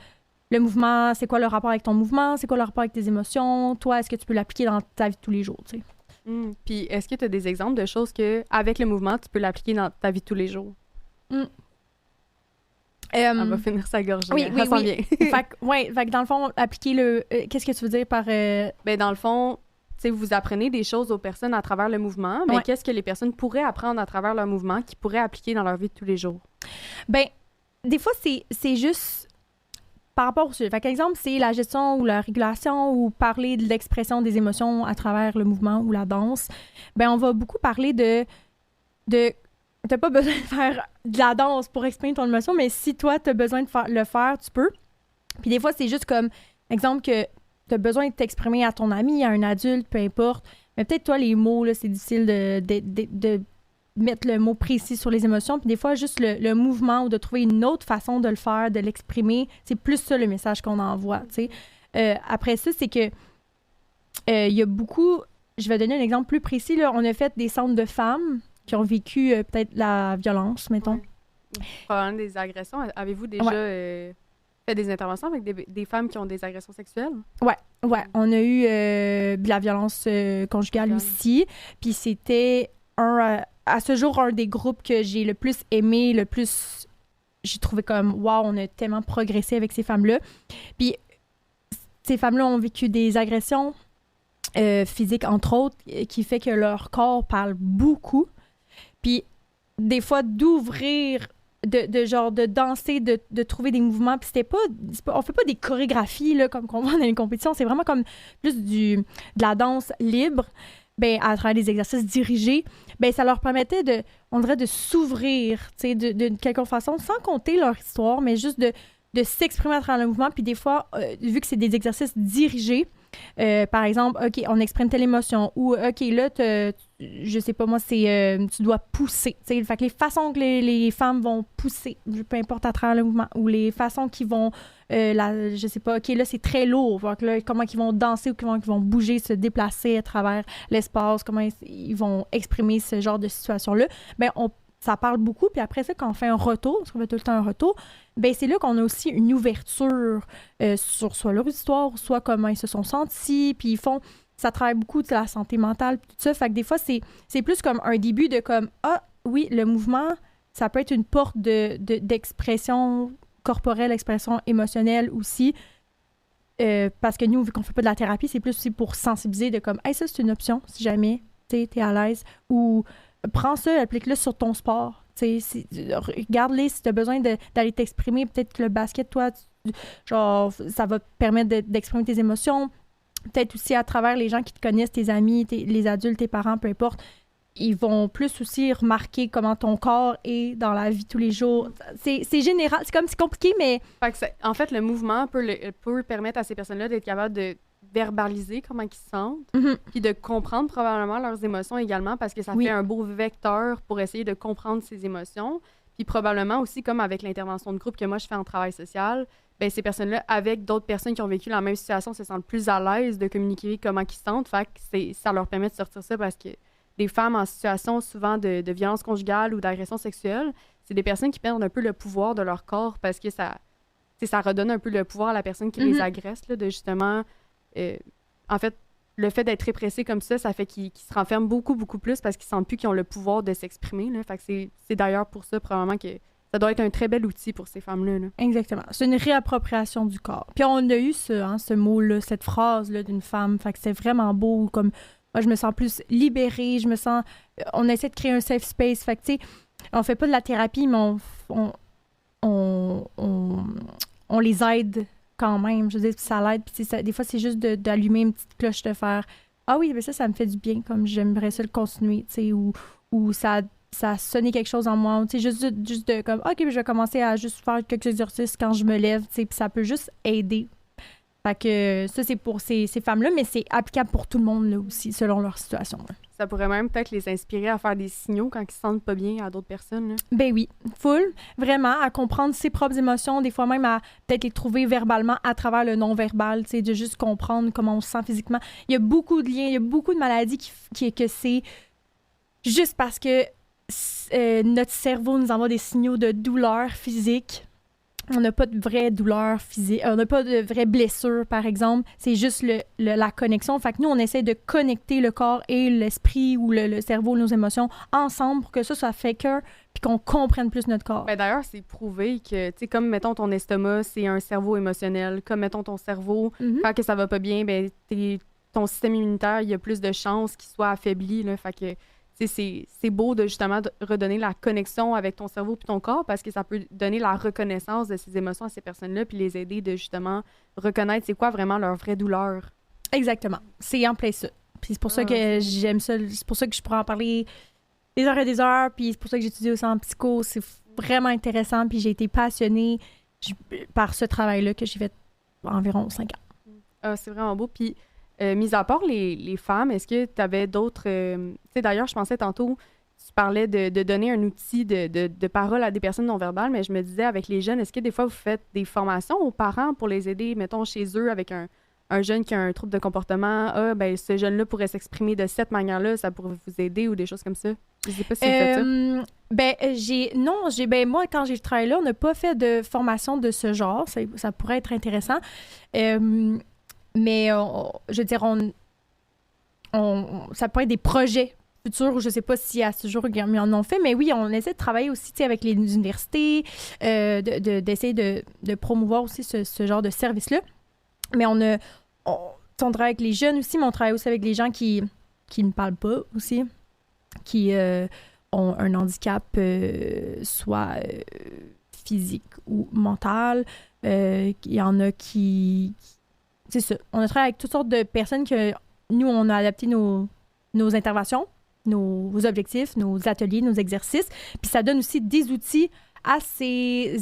le mouvement, c'est quoi le rapport avec ton mouvement, c'est quoi le rapport avec tes émotions, toi, est-ce que tu peux l'appliquer dans ta vie de tous les jours, tu sais. Puis est-ce que tu as des exemples de choses que avec le mouvement, tu peux l'appliquer dans ta vie de tous les jours? Elle va finir sa gorgée. Oui. Bien. Fait que dans le fond, appliquer qu'est-ce que tu veux dire par... Ben, dans le fond, tu sais, vous apprenez des choses aux personnes à travers le mouvement, mais qu'est-ce que les personnes pourraient apprendre à travers leur mouvement qu'ils pourraient appliquer dans leur vie de tous les jours? Ben, des fois, c'est juste par rapport au sujet. Fait qu'exemple, c'est la gestion ou la régulation ou parler de l'expression des émotions à travers le mouvement ou la danse. Ben on va beaucoup parler de t'as pas besoin de faire de la danse pour exprimer ton émotion, mais si toi, t'as besoin de le faire, tu peux. Puis des fois, c'est juste comme, exemple, que t'as besoin de t'exprimer à ton ami, à un adulte, peu importe. Mais peut-être, toi, les mots, là, c'est difficile de mettre le mot précis sur les émotions. Puis des fois, juste le mouvement ou de trouver une autre façon de le faire, de l'exprimer, c'est plus ça le message qu'on envoie, tu sais. Après ça, c'est que il y a beaucoup... Je vais donner un exemple plus précis, là. On a fait des centres de femmes qui ont vécu peut-être la violence, mettons. Ouais. Probablement des agressions. Avez-vous déjà fait des interventions avec des femmes qui ont des agressions sexuelles? Ouais. On a eu de la violence conjugale aussi. Puis c'était à ce jour un des groupes que j'ai le plus aimé, j'ai trouvé comme wow, on a tellement progressé avec ces femmes-là. Puis ces femmes-là ont vécu des agressions physiques, entre autres, qui fait que leur corps parle beaucoup. Puis, des fois, d'ouvrir, de danser, de trouver des mouvements. Puis, on fait pas des chorégraphies, là, comme qu'on voit dans les compétitions. C'est vraiment comme plus de la danse libre, ben, à travers des exercices dirigés. Ben, ça leur permettait de s'ouvrir, tu sais, de quelque façon, sans compter leur histoire, mais juste de s'exprimer à travers le mouvement. Puis, des fois, vu que c'est des exercices dirigés, par exemple, OK, on exprime telle émotion, ou OK, là, je sais pas moi, c'est tu dois pousser. T'sais, fait que les façons que les femmes vont pousser, peu importe à travers le mouvement, ou les façons qu'ils vont, je sais pas, OK, là, c'est très lourd. Fait que là, comment ils vont danser ou comment ils vont bouger, se déplacer à travers l'espace, comment ils vont exprimer ce genre de situation-là. Ben, ça parle beaucoup. Puis après ça, quand on fait un retour, parce qu'on fait tout le temps un retour, ben c'est là qu'on a aussi une ouverture sur soit leur histoire, soit comment ils se sont sentis. Puis ça travaille beaucoup de la santé mentale, puis tout ça. Fait que des fois, c'est plus comme un début de comme, ah oui, le mouvement, ça peut être une porte d'expression corporelle, expression émotionnelle aussi. Parce que nous, vu qu'on fait pas de la thérapie, c'est plus aussi pour sensibiliser de comme, hey, ça, c'est une option, si jamais t'es à l'aise. Ou prends ça, applique-le sur ton sport. Regarde-les si tu as besoin d'aller t'exprimer. Peut-être que le basket, toi, ça va te permettre d'exprimer tes émotions. Peut-être aussi à travers les gens qui te connaissent, tes amis, les adultes, tes parents, peu importe. Ils vont plus aussi remarquer comment ton corps est dans la vie tous les jours. C'est général. C'est compliqué, mais... En fait, le mouvement peut permettre à ces personnes-là d'être capables de verbaliser comment ils se sentent, puis de comprendre probablement leurs émotions également, parce que ça fait un beau vecteur pour essayer de comprendre ses émotions. Puis probablement aussi, comme avec l'intervention de groupe que moi je fais en travail social, ben ces personnes-là, avec d'autres personnes qui ont vécu la même situation, se sentent plus à l'aise de communiquer comment ils se sentent. Fait que ça leur permet de sortir ça, parce que des femmes en situation souvent de violence conjugale ou d'agression sexuelle, c'est des personnes qui perdent un peu le pouvoir de leur corps, parce que ça redonne un peu le pouvoir à la personne qui les agresse, là, de justement... en fait, le fait d'être répressé comme ça fait qu'ils se renferment beaucoup, beaucoup plus, parce qu'ils sentent plus qu'ils ont le pouvoir de s'exprimer, là. Fait que c'est d'ailleurs pour ça, probablement, que ça doit être un très bel outil pour ces femmes-là, là. Exactement. C'est une réappropriation du corps. Puis on a eu ce mot-là, cette phrase-là d'une femme. Fait que c'est vraiment beau. Comme moi, je me sens plus libérée. On essaie de créer un safe space. Fait que, tu sais, on fait pas de la thérapie, mais on les aide quand même. Je veux dire, ça l'aide. Puis des fois, c'est juste d'allumer une petite cloche, de faire « Ah oui, mais ça me fait du bien, comme j'aimerais ça le continuer. » Tu sais, ou ça a sonné quelque chose en moi. Tu sais, juste de comme « OK, je vais commencer à juste faire quelques exercices quand je me lève. » Tu sais, puis ça peut juste aider. Fait que ça, c'est pour ces femmes-là, mais c'est applicable pour tout le monde, là, aussi, selon leur situation, là. Ça pourrait même peut-être les inspirer à faire des signaux quand ils se sentent pas bien à d'autres personnes, là. Ben oui, full. Vraiment, à comprendre ses propres émotions, des fois même à peut-être les trouver verbalement à travers le non-verbal, tu sais, de juste comprendre comment on se sent physiquement. Il y a beaucoup de liens, il y a beaucoup de maladies que c'est juste parce que notre cerveau nous envoie des signaux de douleur physique. On n'a pas de vraie douleur physique, on n'a pas de vraie blessure, par exemple. C'est juste la connexion. Fait que nous, on essaie de connecter le corps et l'esprit ou le cerveau, nos émotions, ensemble pour que ça fait cœur puis qu'on comprenne plus notre corps. Ben d'ailleurs, c'est prouvé que, tu sais, comme, mettons, ton estomac, c'est un cerveau émotionnel. Comme, mettons, ton cerveau, quand que ça va pas bien, ben ton système immunitaire, il y a plus de chances qu'il soit affaibli, là. Fait que, tu c'est beau de justement de redonner la connexion avec ton cerveau puis ton corps parce que ça peut donner la reconnaissance de ces émotions à ces personnes-là puis les aider de justement reconnaître c'est quoi vraiment leur vraie douleur. Exactement. C'est en plein ça. Puis c'est pour ça que j'aime ça. C'est pour ça que je pourrais en parler des heures et des heures. Puis c'est pour ça que j'étudie aussi en psycho. C'est vraiment intéressant. Puis j'ai été passionnée par ce travail-là que j'ai fait environ 5 ans. Ah, c'est vraiment beau. Puis, mis à part les femmes, est-ce que tu avais d'autres... tu sais, d'ailleurs, je pensais tantôt, tu parlais de donner un outil de parole à des personnes non-verbales, mais je me disais, avec les jeunes, est-ce que des fois, vous faites des formations aux parents pour les aider, mettons, chez eux, avec un jeune qui a un trouble de comportement? Ah, ben ce jeune-là pourrait s'exprimer de cette manière-là, ça pourrait vous aider ou des choses comme ça? Je sais pas si vous faites ça. Moi, quand j'ai travaillé là, on n'a pas fait de formation de ce genre. Ça pourrait être intéressant. Mais je veux dire, ça pourrait être des projets futurs, je ne sais pas si à ce jour ils en ont fait, mais oui, on essaie de travailler aussi avec les universités, d'essayer de promouvoir aussi ce genre de service-là. Mais on travaille avec les jeunes aussi, mais on travaille aussi avec les gens qui ne parlent pas aussi, qui ont un handicap soit physique ou mental. Il y en a qui... C'est ça. On a travaillé avec toutes sortes de personnes que nous, on a adapté nos interventions, nos objectifs, nos ateliers, nos exercices. Puis ça donne aussi des outils à ces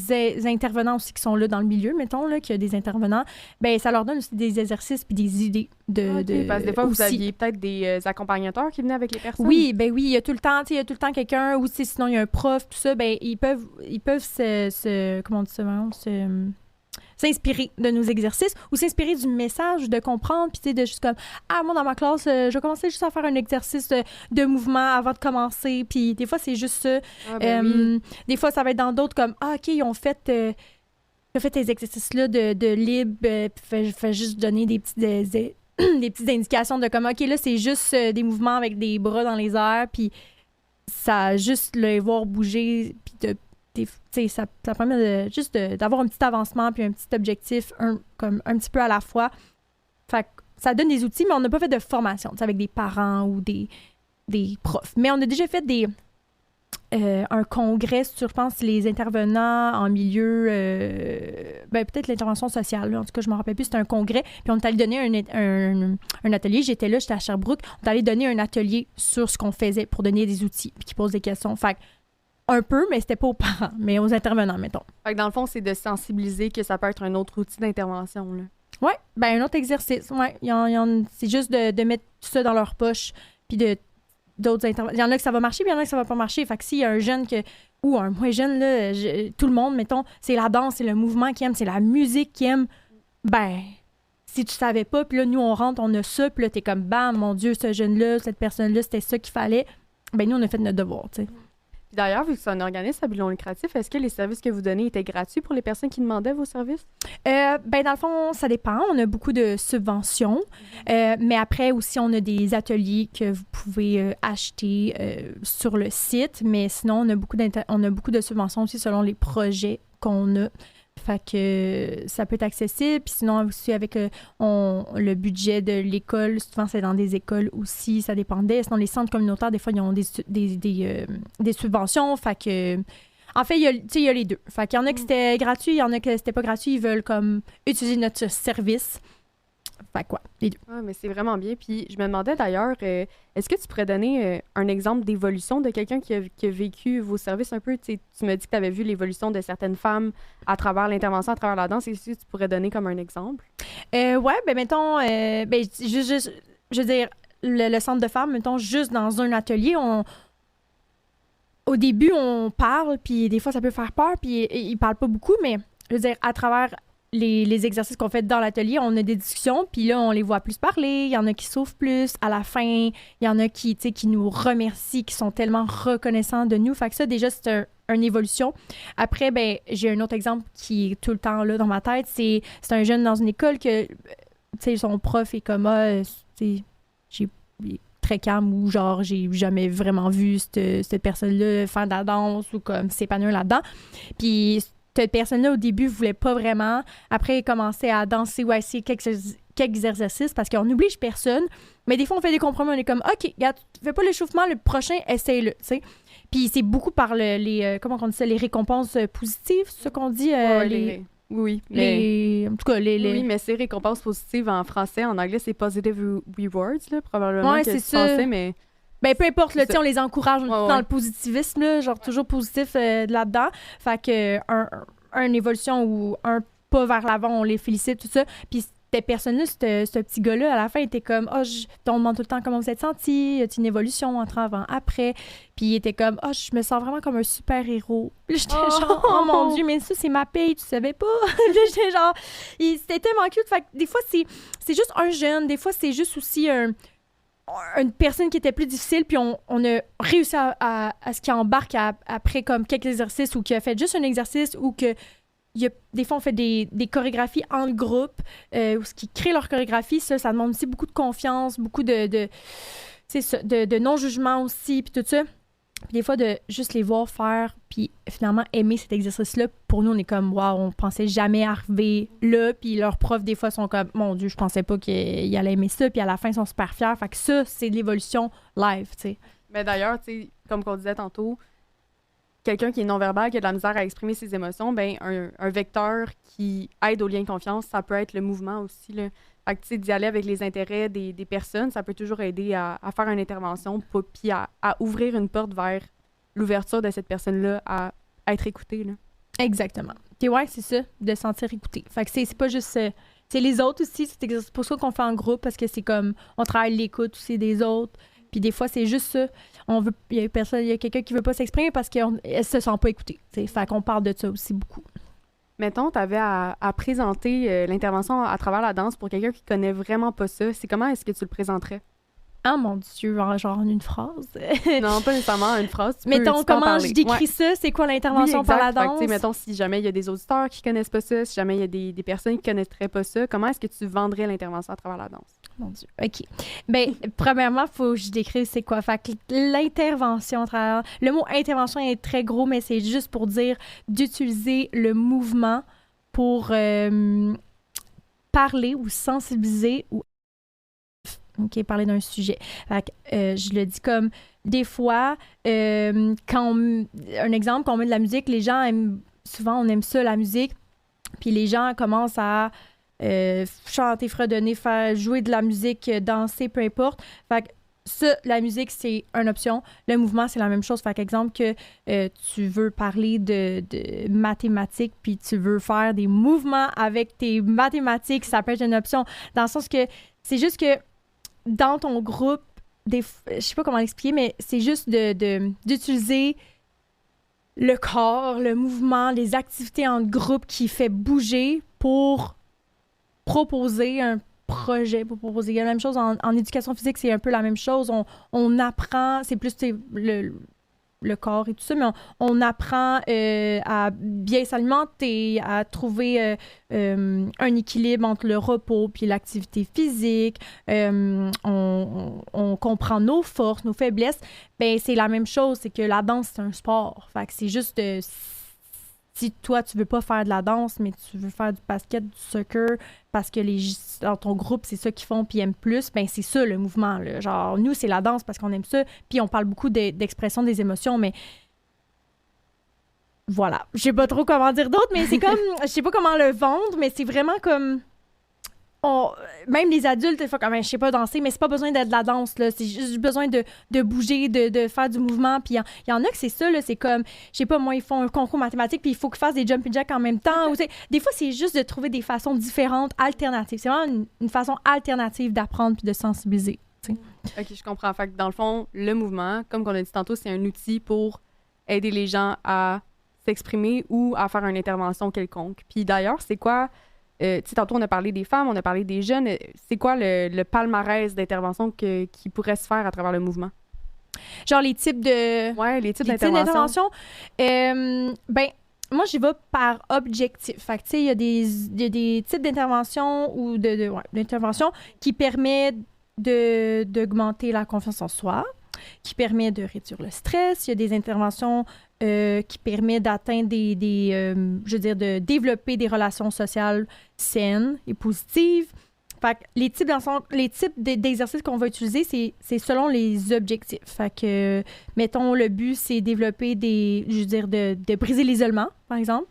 intervenants aussi qui sont là dans le milieu, mettons, là, qu'il y a des intervenants. Bien, ça leur donne aussi des exercices puis des idées de parce que des fois, aussi. Vous aviez peut-être des accompagnateurs qui venaient avec les personnes? Oui, il y a tout le temps quelqu'un, ou sinon il y a un prof, tout ça, bien, ils peuvent comment on dit ça, s'inspirer de nos exercices ou s'inspirer du message, de comprendre, puis tu sais, de juste comme, moi, dans ma classe, je vais commencer juste à faire un exercice de mouvement avant de commencer, puis des fois, c'est juste ça. Oui. Des fois, ça va être dans d'autres comme, OK, ils ont fait ces exercices-là de libre, puis fait juste donner des petites des petites indications de comme, OK, là, c'est juste des mouvements avec des bras dans les airs, puis ça juste les voir bouger, puis ça permet d'avoir un petit avancement puis un petit objectif comme un petit peu à la fois. Fait que ça donne des outils, mais on n'a pas fait de formation avec des parents ou des profs. Mais on a déjà fait un congrès sur, je pense, les intervenants en milieu... peut-être l'intervention sociale. Là. En tout cas, je ne me rappelle plus. C'était un congrès. Puis on est allé donner un atelier. J'étais à Sherbrooke. On est allé donner un atelier sur ce qu'on faisait pour donner des outils puis qui posent des questions. Fait que un peu, mais c'était pas aux parents, mais aux intervenants, mettons. Fait que dans le fond, c'est de sensibiliser que ça peut être un autre outil d'intervention, là. Oui, un autre exercice, ouais. C'est juste de mettre tout ça dans leur poche, puis d'autres interventions. Il y en a que ça va marcher, puis il y en a que ça va pas marcher. Fait que s'il y a un jeune ou un moins jeune, là, tout le monde, mettons, c'est la danse, c'est le mouvement qui aime, c'est la musique qui aime, si tu savais pas, puis là, nous, on rentre, on a ça, puis là, t'es comme, bam, mon Dieu, ce jeune-là, cette personne-là, c'était ça qu'il fallait. Nous, on a fait notre devoir, tu sais. D'ailleurs, vu que c'est un organisme à but non lucratif, est-ce que les services que vous donnez étaient gratuits pour les personnes qui demandaient vos services? Dans le fond, ça dépend. On a beaucoup de subventions. Mais après aussi, on a des ateliers que vous pouvez acheter sur le site. Mais sinon, on a beaucoup de subventions aussi selon les projets qu'on a. Fait que ça peut être accessible. Puis sinon, aussi avec le budget de l'école, souvent c'est dans des écoles aussi, ça dépendait. Sinon, les centres communautaires, des fois, ils ont des subventions. Fait que, en fait, il y a les deux. Fait qu'il y en a que c'était gratuit, il y en a que c'était pas gratuit. Ils veulent comme utiliser notre service. Fait quoi, les deux. Ah, mais c'est vraiment bien. Puis je me demandais d'ailleurs, est-ce que tu pourrais donner un exemple d'évolution de quelqu'un qui a vécu vos services un peu? Tu me dis que tu avais vu l'évolution de certaines femmes à travers l'intervention, à travers la danse. Est-ce que tu pourrais donner comme un exemple? Mettons, je veux dire, le centre de femmes, mettons, juste dans un atelier, au début, on parle, puis des fois, ça peut faire peur, puis ils parlent pas beaucoup, mais je veux dire, à travers les exercices qu'on fait dans l'atelier, on a des discussions, puis là, on les voit plus parler. Il y en a qui s'ouvrent plus. À la fin, il y en a qui nous remercient, qui sont tellement reconnaissants de nous. Fait que ça, déjà, c'est une évolution. Après, j'ai un autre exemple qui est tout le temps là dans ma tête. C'est un jeune dans une école que, son prof est comme, j'ai très calme ou genre, j'ai jamais vraiment vu cette personne-là faire de la danse ou comme s'épanouir là-dedans. Puis cette personne-là, au début, voulait pas vraiment. Après, elle commençait à danser ou à essayer quelques exercices parce qu'on n'oblige personne, Mais des fois, on fait des compromis. On est comme, OK, regarde, tu fais pas l'échauffement, le prochain, essaye-le, tu sais. Puis c'est beaucoup par comment on dit ça, les récompenses positives, c'est ce qu'on dit? Oui, en tout cas, oui, mais c'est récompenses positives en français. En anglais, c'est positive rewards, là, probablement. Ouais, que c'est tu ça. pensais, mais... Ben, peu importe, là, C'est ça. on les encourage dans le positivisme, là, genre toujours positif là-dedans. Fait que une évolution ou un pas vers l'avant, on les félicite, tout ça. Puis cette personne-là, ce petit gars-là, à la fin, était comme « on demande tout le temps comment vous êtes senti, y a-t-il une évolution entre avant, après? » Puis il était comme « je me sens vraiment comme un super-héros. » Puis j'étais genre « oh mon Dieu, mais ça, c'est ma paye, tu savais pas? » Puis j'étais genre... C'était tellement cute. Fait que des fois, c'est juste un jeune, des fois, c'est juste aussi une personne qui était plus difficile, puis on a réussi à ce qu'il embarque après comme quelques exercices ou qu'il a fait juste un exercice ou que des fois on fait des chorégraphies en groupe ou ce qui crée leur chorégraphie, ça demande aussi beaucoup de confiance, beaucoup de non-jugement aussi, puis tout ça. Puis des fois, de juste les voir faire, puis finalement aimer cet exercice-là, pour nous, on est comme, waouh, on pensait jamais arriver là. Puis leurs profs, des fois, sont comme, mon Dieu, je pensais pas qu'ils allaient aimer ça. Puis à la fin, ils sont super fiers. Fait que ça, c'est de l'évolution live, tu sais. Mais d'ailleurs, tu sais, comme qu'on disait tantôt, quelqu'un qui est non-verbal, qui a de la misère à exprimer ses émotions, ben un vecteur qui aide au lien de confiance, ça peut être le mouvement aussi, là. Fait que, tu sais, d'y aller avec les intérêts des personnes, ça peut toujours aider à faire une intervention, puis à ouvrir une porte vers l'ouverture de cette personne-là à être écoutée, là. Exactement. Puis ouais, c'est ça, de se sentir écouté. Fait que c'est pas juste... c'est les autres aussi, c'est pour ça qu'on fait en groupe, parce que c'est comme... On travaille l'écoute aussi des autres. Puis des fois, c'est juste ça. Il y a quelqu'un qui veut pas s'exprimer parce qu'elle se sent pas écoutée. T'sais. Fait qu'on parle de ça aussi beaucoup. Mettons, tu avais à présenter l'intervention à travers la danse pour quelqu'un qui connaît vraiment pas ça. C'est comment est-ce que tu le présenterais? Ah mon Dieu, genre en une phrase. Non, pas nécessairement une phrase. Mettons, comment je décris ça? C'est quoi l'intervention oui, par la danse? Fait que, mettons, si jamais il y a des auditeurs qui connaissent pas ça, si jamais il y a des personnes qui connaîtraient pas ça, comment est-ce que tu vendrais l'intervention à travers la danse? Mon Dieu, OK. Bien, premièrement, il faut que je décrive c'est quoi. Fait que l'intervention, le mot intervention est très gros, mais c'est juste pour dire d'utiliser le mouvement pour parler ou sensibiliser ou parler d'un sujet. Fait que, je le dis comme des fois, un exemple, quand on met de la musique, les gens aiment, souvent on aime ça, la musique, puis les gens commencent à chanter, fredonner, faire jouer de la musique, danser, peu importe. Fait que ça, la musique, c'est une option. Le mouvement, c'est la même chose. Fait qu'exemple que tu veux parler de mathématiques, puis tu veux faire des mouvements avec tes mathématiques, ça peut être une option. Dans le sens que c'est juste que dans ton groupe, je sais pas comment l'expliquer, mais c'est juste d'utiliser le corps, le mouvement, les activités en groupe qui fait bouger pour proposer un projet, pour proposer la même chose. En éducation physique, c'est un peu la même chose. On apprend, c'est plus le corps et tout ça, mais on apprend à bien s'alimenter, à trouver un équilibre entre le repos puis l'activité physique. On comprend nos forces, nos faiblesses. Ben c'est la même chose, c'est que la danse, c'est un sport. Fait que c'est juste... si toi, tu veux pas faire de la danse, mais tu veux faire du basket, du soccer, parce que dans ton groupe, c'est ça qu'ils font puis ils aiment plus, ben c'est ça le mouvement, là. Genre, nous, c'est la danse parce qu'on aime ça, puis on parle beaucoup d'expression des émotions, mais voilà. Je sais pas trop comment dire d'autre, mais c'est comme... je sais pas comment le vendre, mais c'est vraiment comme... même les adultes, des fois, comme, je sais pas danser, mais c'est pas besoin d'être de la danse, là. C'est juste besoin de bouger, de faire du mouvement. Puis il y en a que c'est ça, là. C'est comme, je sais pas, moi, ils font un concours mathématique, puis il faut qu'ils fassent des jumping jacks en même temps. Ou, des fois, c'est juste de trouver des façons différentes, alternatives. C'est vraiment une façon alternative d'apprendre puis de sensibiliser. T'sais. OK, je comprends. Fait que dans le fond, le mouvement, comme on a dit tantôt, c'est un outil pour aider les gens à s'exprimer ou à faire une intervention quelconque. Puis d'ailleurs, c'est quoi... tu sais, tantôt, on a parlé des femmes, on a parlé des jeunes. C'est quoi le palmarès d'intervention qui pourrait se faire à travers le mouvement? Genre les types de... Ouais, les types d'intervention. Ben, moi, j'y vais par objectif. Fait que, tu sais, il y a des types d'intervention ou d'intervention qui permettent d'augmenter la confiance en soi, qui permet de réduire le stress. Il y a des interventions qui permettent d'atteindre je veux dire, de développer des relations sociales saines et positives. Fait que les types d'exercices qu'on va utiliser, c'est selon les objectifs. Fait que, mettons, le but, c'est développer de briser l'isolement, par exemple.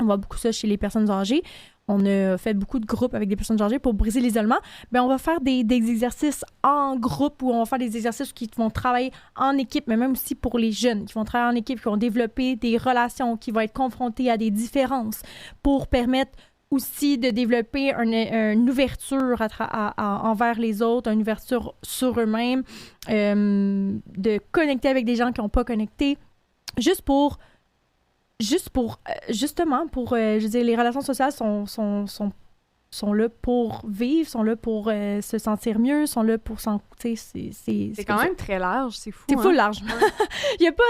On voit beaucoup ça chez les personnes âgées. On a fait beaucoup de groupes avec des personnes âgées pour briser l'isolement. Bien, on va faire des exercices en groupe ou on va faire des exercices qui vont travailler en équipe, mais même aussi pour les jeunes qui vont travailler en équipe, qui vont développer des relations, qui vont être confrontés à des différences pour permettre aussi de développer une ouverture envers les autres, une ouverture sur eux-mêmes, de connecter avec des gens qui n'ont pas connecté, justement, je veux dire, les relations sociales sont là pour vivre, sont là pour se sentir mieux, sont là pour s'en... C'est quand même très large, c'est fou. C'est fou large. Il y a pas...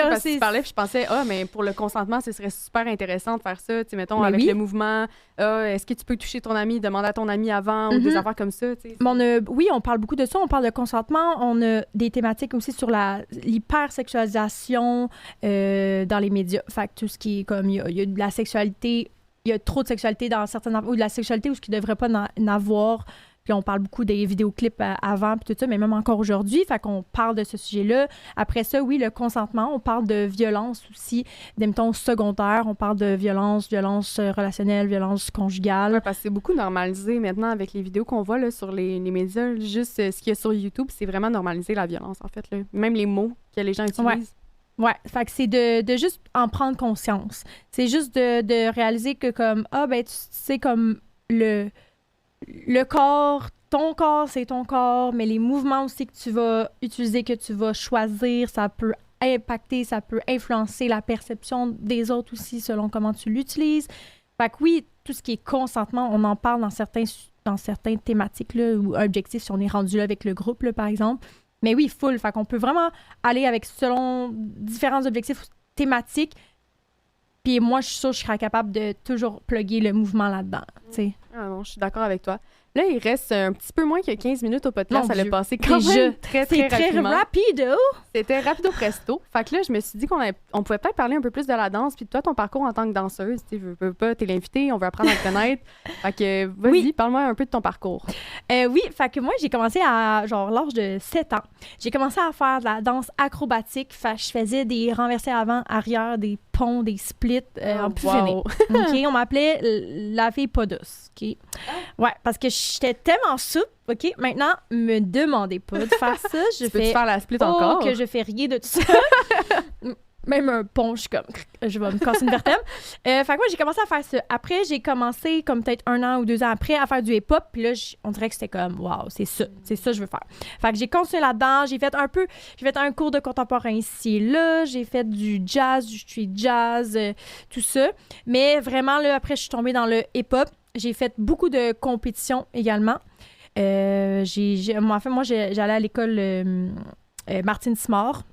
Parce que tu parlais, puis je pensais, mais pour le consentement, ce serait super intéressant de faire ça, tu sais, mettons, avec le mouvement, est-ce que tu peux toucher ton ami, demander à ton ami avant, ou des affaires comme ça, tu sais. Oui, on parle beaucoup de ça, on parle de consentement, on a des thématiques aussi sur l'hypersexualisation dans les médias. Fait que tout ce qui est comme, il y a de la sexualité... Il y a trop de sexualité dans certaines... ou de la sexualité où ce qui ne devrait pas en avoir. Puis on parle beaucoup des vidéoclips avant, puis tout ça, mais même encore aujourd'hui. Fait qu'on parle de ce sujet-là. Après ça, oui, le consentement, on parle de violence aussi. Mettons, secondaire, on parle de violence relationnelle, violence conjugale. Oui, parce que c'est beaucoup normalisé maintenant avec les vidéos qu'on voit là, sur les médias. Juste ce qu'il y a sur YouTube, c'est vraiment normalisé, la violence, en fait. Là. Même les mots que les gens utilisent. Ouais, fait que c'est de juste en prendre conscience. C'est juste de réaliser que comme, tu sais, comme le corps, ton corps, c'est ton corps, mais les mouvements aussi que tu vas utiliser, que tu vas choisir, ça peut impacter, ça peut influencer la perception des autres aussi selon comment tu l'utilises. Fait que oui, tout ce qui est consentement, on en parle dans certaines thématiques là, ou objectifs, si on est rendu là avec le groupe, là, par exemple. Mais oui, full. Fait qu'on peut vraiment aller avec selon différents objectifs thématiques. Puis moi, je suis sûre que je serais capable de toujours plugger le mouvement là-dedans. T'sais. Ah non, je suis d'accord avec toi. Là, il reste un petit peu moins que 15 minutes au podcast. Ça l'a passé quand même très rapidement. C'est très rapido. C'était rapido presto. Fait que là, je me suis dit qu'on pouvait peut-être parler un peu plus de la danse. Puis toi, ton parcours en tant que danseuse, tu veux pas, t'es l'invitée, on veut apprendre à te connaître. Fait que vas-y, parle-moi un peu de ton parcours. Oui, fait que moi, j'ai commencé à l'âge de 7 ans. J'ai commencé à faire de la danse acrobatique. Fait que je faisais des renversés avant, arrière, des ponts, des splits en plus finir. OK, on m'appelait la fille pas douce. OK. Ouais, parce que j'étais tellement souple. OK, maintenant, me demandez pas de faire ça. Je fais faire la split encore? Que je fais rien de tout ça. Même un pont, je suis comme... Je vais me casser une vertèbre. Fait que moi, j'ai commencé à faire ça. Après, j'ai commencé, comme peut-être 1 an ou 2 ans après, à faire du hip-hop. Puis là, on dirait que c'était comme, waouh, c'est ça que je veux faire. Fait que j'ai continué là-dedans. J'ai fait un cours de contemporain ici et là. J'ai fait du jazz, du street jazz, tout ça. Mais vraiment, là, après, je suis tombée dans le hip-hop. J'ai fait beaucoup de compétitions également. Moi, j'allais à l'école Martine Simard.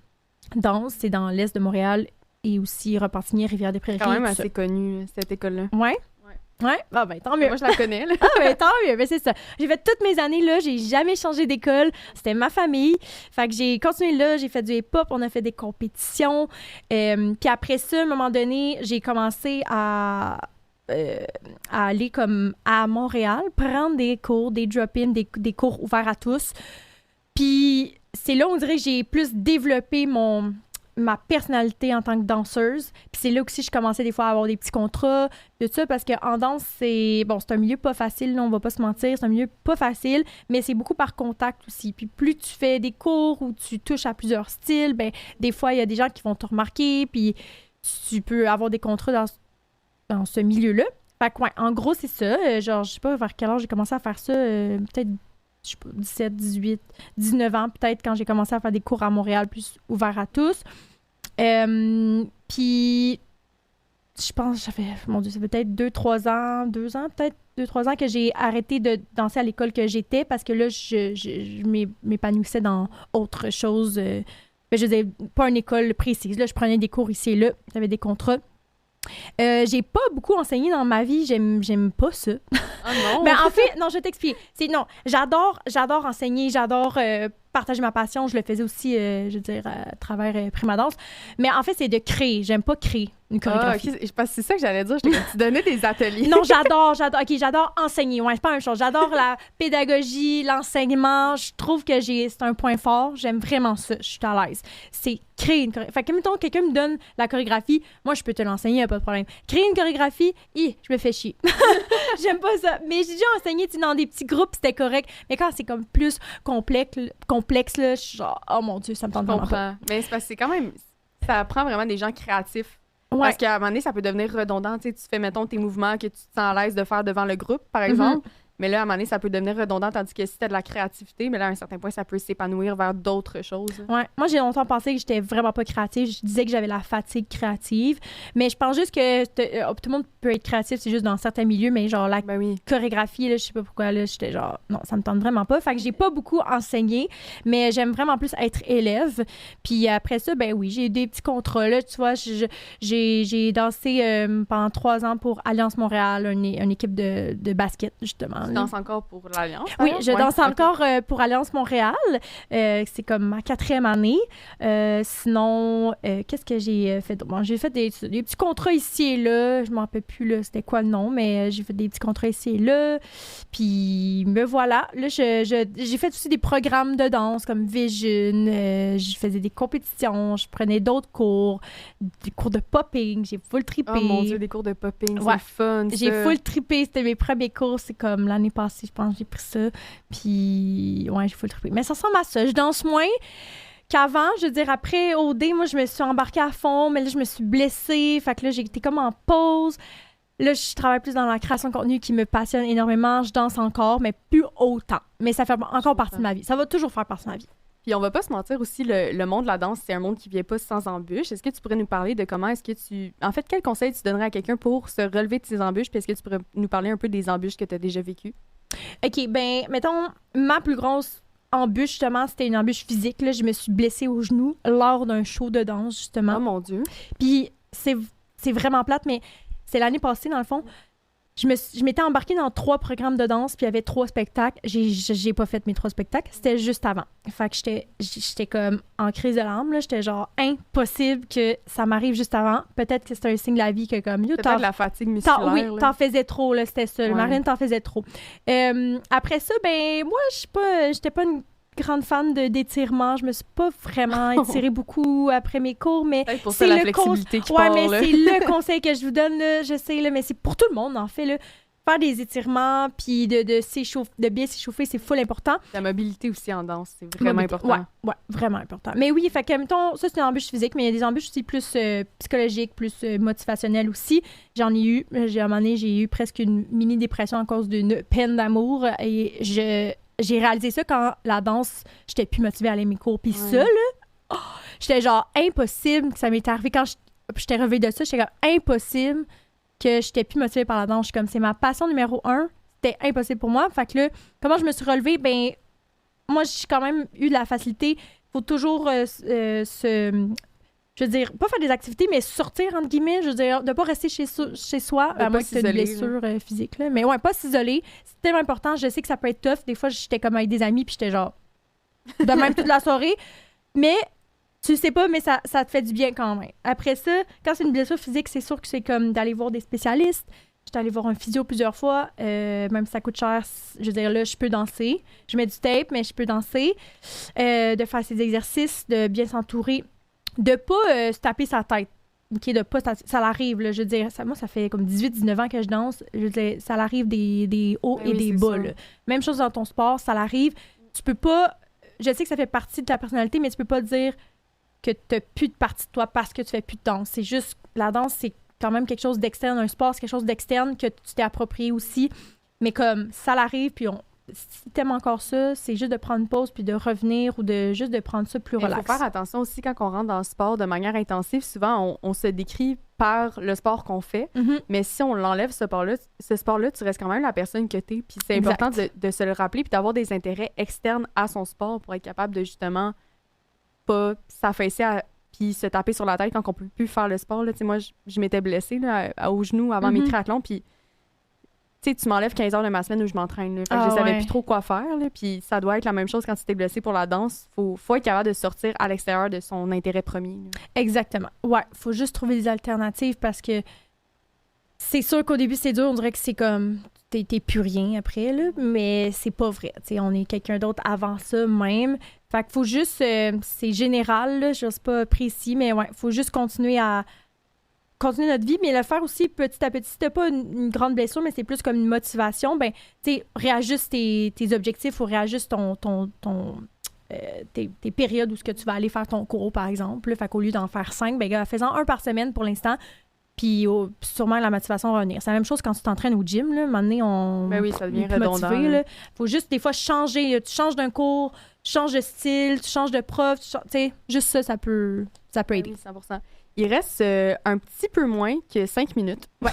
Danse, c'est dans l'est de Montréal et aussi Repentigny, Rivière-des-Prairies. C'est quand même assez connu, cette école-là. Ouais? Ah ben, tant mieux. Moi, je la connais, là. Ah ben, tant mieux. Ben, c'est ça. J'ai fait toutes mes années là, j'ai jamais changé d'école. C'était ma famille. Fait que j'ai continué là, j'ai fait du hip-hop, on a fait des compétitions. Puis après ça, à un moment donné, j'ai commencé à aller comme à Montréal, prendre des cours, des drop-in, des cours ouverts à tous. Puis c'est là, on dirait que j'ai plus développé ma personnalité en tant que danseuse. Puis c'est là aussi que je commençais des fois à avoir des petits contrats, tout ça, parce qu'en danse, c'est un milieu pas facile, là, on va pas se mentir, c'est un milieu pas facile, mais c'est beaucoup par contact aussi. Puis plus tu fais des cours où tu touches à plusieurs styles, ben des fois, il y a des gens qui vont te remarquer, puis tu peux avoir des contrats dans ce milieu-là. Fait que, ouais, en gros, c'est ça. Je sais pas vers quel âge j'ai commencé à faire ça, peut-être 17, 18, 19 ans, peut-être, quand j'ai commencé à faire des cours à Montréal plus ouverts à tous. Puis, je pense, ça fait peut-être 2-3 ans, 2 ans, peut-être 2-3 ans que j'ai arrêté de danser à l'école que j'étais parce que là, je m'épanouissais dans autre chose. Je disais, pas une école précise. Là, je prenais des cours ici et là, j'avais des contrats. J'ai pas beaucoup enseigné dans ma vie, j'aime pas ça. Oh non! Mais en fait, non, je vais t'expliquer. J'adore enseigner, j'adore partager ma passion, je le faisais aussi, je veux dire, à travers Prima Danse. Mais en fait, c'est de créer. J'aime pas créer une chorégraphie. Je pense que c'est ça que j'allais dire. J'étais comme, tu donnais des ateliers. Non, j'adore. OK, j'adore enseigner. Ouais, c'est pas la même chose. J'adore la pédagogie, l'enseignement. Je trouve que c'est un point fort. J'aime vraiment ça. Je suis à l'aise. C'est créer une chorégraphie. Fait que, mettons, quelqu'un me donne la chorégraphie, moi, je peux te l'enseigner, y a pas de problème. Créer une chorégraphie, je me fais chier. J'aime pas ça. Mais j'ai déjà enseigné dans des petits groupes, c'était correct. Mais quand c'est comme plus complexe là, je suis genre, oh mon Dieu, ça me tente vraiment pas. Mais c'est parce que c'est quand même... Ça prend vraiment des gens créatifs. Ouais. Parce qu'à un moment donné, ça peut devenir redondant. Tu sais, tu fais, mettons, tes mouvements que tu te sens à l'aise de faire devant le groupe, par exemple. Mais là, à un moment donné, ça peut devenir redondant, tandis que si tu as de la créativité, mais là, à un certain point, ça peut s'épanouir vers d'autres choses. Ouais. Moi, j'ai longtemps pensé que j'étais vraiment pas créative. Je disais que j'avais la fatigue créative. Mais je pense juste que tout le monde peut être créatif, c'est juste dans certains milieux, mais genre la chorégraphie, là, je sais pas pourquoi, là, j'étais genre, non, ça me tente vraiment pas. Fait que j'ai pas beaucoup enseigné, mais j'aime vraiment plus être élève. Puis après ça, ben oui, j'ai eu des petits contrats, là, tu vois. J'ai dansé pendant 3 ans pour Alliance Montréal, une équipe de basket, justement. Tu danses encore pour l'Alliance? Oui, je danse encore pour Alliance Montréal. C'est comme ma 4e année. Sinon, qu'est-ce que j'ai fait? Bon, j'ai fait des petits contrats ici et là. Je m'en rappelle plus, là, c'était quoi le nom, mais j'ai fait des petits contrats ici et là. Puis, me voilà. Là, j'ai fait aussi des programmes de danse comme Vision. Je faisais des compétitions. Je prenais d'autres cours. Des cours de popping. J'ai full trippé. Oh mon Dieu, des cours de popping, c'est fun, ça. J'ai full trippé. C'était mes premiers cours. C'est comme l'année passée, je pense, j'ai pris ça. Puis, ouais, j'ai full trippé. Mais ça ressemble à ça. Je danse moins qu'avant. Je veux dire, après OD, moi, je me suis embarquée à fond, mais là, je me suis blessée. Fait que là, j'ai été comme en pause. Là, je travaille plus dans la création de contenu qui me passionne énormément. Je danse encore, mais plus autant. Mais ça fait encore partie de ma vie. Ça va toujours faire partie de ma vie. Puis on va pas se mentir aussi, le monde de la danse, c'est un monde qui vient pas sans embûches. Est-ce que tu pourrais nous parler de comment est-ce que tu... En fait, quel conseil tu donnerais à quelqu'un pour se relever de ses embûches? Puis est-ce que tu pourrais nous parler un peu des embûches que tu as déjà vécues? OK, ben mettons, ma plus grosse embûche, justement, c'était une embûche physique. Là. Je me suis blessée au genou lors d'un show de danse, justement. Oh mon Dieu! Puis c'est vraiment plate, mais c'est l'année passée, dans le fond. Je m'étais embarquée dans 3 programmes de danse, puis il y avait 3 spectacles. J'ai pas fait mes 3 spectacles. C'était juste avant. Fait que j'étais comme en crise de larmes. Là. J'étais genre, impossible que ça m'arrive juste avant. Peut-être que c'est un signe de la vie que comme... Peut-être la fatigue musculaire. Oui, t'en faisais trop, là, c'était ça. Ouais. Marlène, t'en faisais trop. Après ça, ben moi, j'étais pas une grande fan d'étirement. Je me suis pas vraiment étirée beaucoup après mes cours, mais pour ça, la flexibilité qui part, mais là. c'est le conseil que je vous donne, là, je sais, là, mais c'est pour tout le monde, en fait, là. Faire des étirements, puis de bien s'échauffer, c'est full important. La mobilité aussi en danse, c'est vraiment important. Ouais, vraiment important. Mais oui, fait que, mettons, ça, c'est une embûche physique, mais il y a des embûches aussi plus psychologiques, plus motivationnelles aussi. J'en ai eu. À un moment donné, j'ai eu presque une mini-dépression à cause d'une peine d'amour, et j'ai réalisé ça quand la danse, j'étais plus motivée à aller à mes cours. Puis ça, là, j'étais genre impossible que ça m'est arrivé. Quand j'étais revenue de ça, j'étais comme impossible que j'étais plus motivée par la danse. Je suis comme, c'est ma passion numéro 1. C'était impossible pour moi. Fait que là, comment je me suis relevée? Ben, moi, j'ai quand même eu de la facilité. Faut toujours je veux dire, pas faire des activités, mais sortir, entre guillemets. Je veux dire, de pas rester chez soi, à moins que tu aies une blessure physique. Là. Mais ouais, pas s'isoler. C'est tellement important. Je sais que ça peut être tough. Des fois, j'étais comme avec des amis, puis j'étais genre, de même toute la soirée. Mais tu sais pas, mais ça te fait du bien quand même. Après ça, quand c'est une blessure physique, c'est sûr que c'est comme d'aller voir des spécialistes. J'étais allée voir un physio plusieurs fois, même si ça coûte cher. Je veux dire, là, je peux danser. Je mets du tape, mais je peux danser. De faire ses exercices, de bien s'entourer. De pas se taper sa tête. OK, de pas... Ça l'arrive, là. Je veux dire, moi, ça fait comme 18-19 ans que je danse. Je veux dire, ça l'arrive des hauts et des bas, là. Même chose dans ton sport, ça l'arrive. Tu peux pas... Je sais que ça fait partie de ta personnalité, mais tu peux pas dire que t'as plus de partie de toi parce que tu fais plus de danse. C'est juste... La danse, c'est quand même quelque chose d'externe. Un sport, c'est quelque chose d'externe que tu t'es approprié aussi. Mais comme ça l'arrive, puis si t'aimes encore ça, c'est juste de prendre une pause puis de revenir ou juste de prendre ça plus relax. Il faut faire attention aussi quand on rentre dans le sport de manière intensive. Souvent, on se décrit par le sport qu'on fait, mais si on l'enlève, ce sport-là, tu restes quand même la personne que t'es. Puis c'est important de se le rappeler puis d'avoir des intérêts externes à son sport pour être capable de justement pas s'affaisser puis se taper sur la tête quand on peut plus faire le sport. Là. Moi, je m'étais blessée là, au genou avant mes triathlons, puis sais, tu m'enlèves 15 heures de ma semaine où je m'entraîne. Là. Fait que je savais plus trop quoi faire. Là, puis ça doit être la même chose quand tu t'es blessé pour la danse. Faut être capable de sortir à l'extérieur de son intérêt premier. Là. Exactement. Ouais, faut juste trouver des alternatives parce que c'est sûr qu'au début, c'est dur. On dirait que c'est comme... T'es plus rien après, là, mais c'est pas vrai. T'sais, on est quelqu'un d'autre avant ça même. Fait qu'il faut juste... c'est général, là, je sais pas précis, mais ouais, faut juste continuer notre vie, mais le faire aussi petit à petit. Si t'as pas une grande blessure, mais c'est plus comme une motivation, ben, tu sais, réajuste tes objectifs ou réajuste tes périodes où ce que tu vas aller faire ton cours, par exemple. Là. Fait qu'au lieu d'en faire 5, ben, fais-en un par semaine pour l'instant. Puis sûrement la motivation va revenir. C'est la même chose quand tu t'entraînes au gym. Là. Maintenant, ben oui, ça devient redondant. Il faut juste des fois changer. Tu changes d'un cours, tu changes de style, tu changes de prof. Tu sais, juste ça peut aider. Oui, 100%. Il reste un petit peu moins que 5 minutes. Ouais.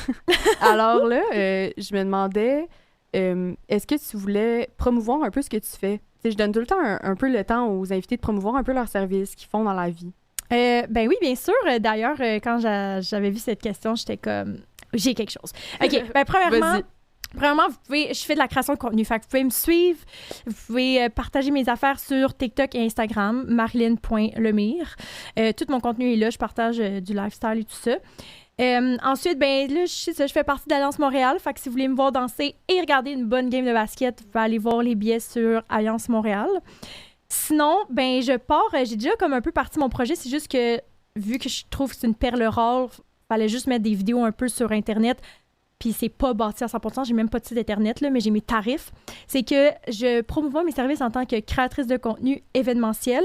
Alors là, je me demandais, est-ce que tu voulais promouvoir un peu ce que tu fais? T'sais, je donne tout le temps un peu le temps aux invités de promouvoir un peu leurs services qu'ils font dans la vie. Ben oui, bien sûr. D'ailleurs, quand j'avais vu cette question, j'étais comme, j'ai quelque chose. OK, ben premièrement, je fais de la création de contenu. Fait que vous pouvez me suivre, vous pouvez partager mes affaires sur TikTok et Instagram, marilyn.lemire. Tout mon contenu est là, je partage du lifestyle et tout ça. Ensuite, ben là, je fais partie d'Alliance Montréal. Fait que si vous voulez me voir danser et regarder une bonne game de basket, vous pouvez aller voir les billets sur Alliance Montréal. Sinon, ben je pars, j'ai déjà comme un peu parti mon projet, c'est juste que vu que je trouve que c'est une perle rare, fallait juste mettre des vidéos un peu sur Internet, puis c'est pas bâti à 100%, j'ai même pas de site Internet, là, mais j'ai mes tarifs. C'est que je promouvois mes services en tant que créatrice de contenu événementiel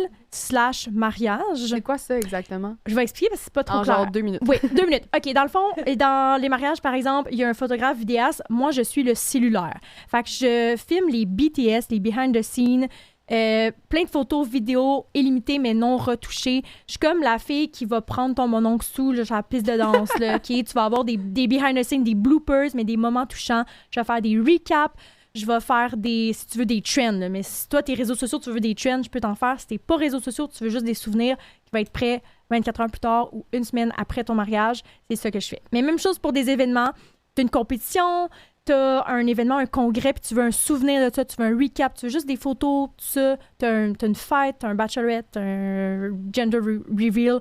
/ mariage. C'est quoi ça exactement? Je vais expliquer parce que c'est pas trop clair. Genre 2 minutes. Oui, 2 minutes. OK, dans le fond, dans les mariages, par exemple, il y a un photographe vidéaste, moi, je suis le cellulaire. Fait que je filme les BTS, les behind the scenes, plein de photos, vidéos illimitées mais non retouchées. Je suis comme la fille qui va prendre ton mononcle sous sur la piste de danse. Là, okay? Tu vas avoir des behind the scenes, des bloopers, mais des moments touchants. Je vais faire des recaps. Je vais faire si tu veux, des trends. Là. Mais si toi, tes réseaux sociaux, tu veux des trends, je peux t'en faire. Si t'es pas réseaux sociaux, tu veux juste des souvenirs qui vont être prêts 24 heures plus tard ou une semaine après ton mariage, c'est ça que je fais. Mais même chose pour des événements. T'as une compétition, t'as un événement, un congrès, puis tu veux un souvenir de ça, tu veux un recap, tu veux juste des photos, tout ça, t'as une fête, t'as un bachelorette, un gender reveal.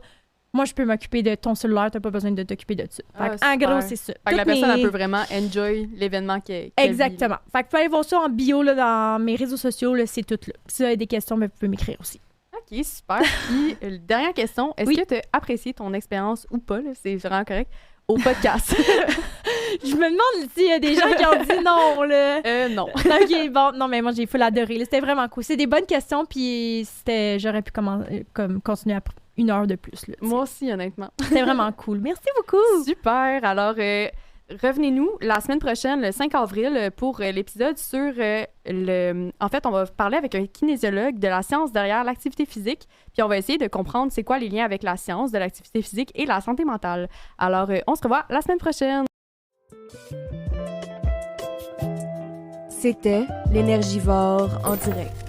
Moi, je peux m'occuper de ton cellulaire, t'as pas besoin de t'occuper de ça. En gros, c'est ça. Fait que la personne, elle peut vraiment enjoy l'événement qu'elle Exactement. vit. Fait que vous pouvez aller voir ça en bio là, dans mes réseaux sociaux, là, c'est tout là. Si vous avez des questions, ben, vous pouvez m'écrire aussi. OK, super. Puis, dernière question, est-ce que tu as apprécié ton expérience ou pas, là, c'est vraiment correct, au podcast? Je me demande s'il y a des gens qui ont dit non, là. Non. OK, bon, non, mais moi, j'ai full adoré. Là. C'était vraiment cool. C'est des bonnes questions, puis j'aurais pu continuer à 1 heure de plus. Là, moi aussi, honnêtement. C'était vraiment cool. Merci beaucoup. Super. Alors, revenez-nous la semaine prochaine, le 5 avril, pour l'épisode sur En fait, on va parler avec un kinésiologue de la science derrière l'activité physique, puis on va essayer de comprendre c'est quoi les liens avec la science de l'activité physique et la santé mentale. Alors, on se revoit la semaine prochaine. C'était l'Énergivore en direct.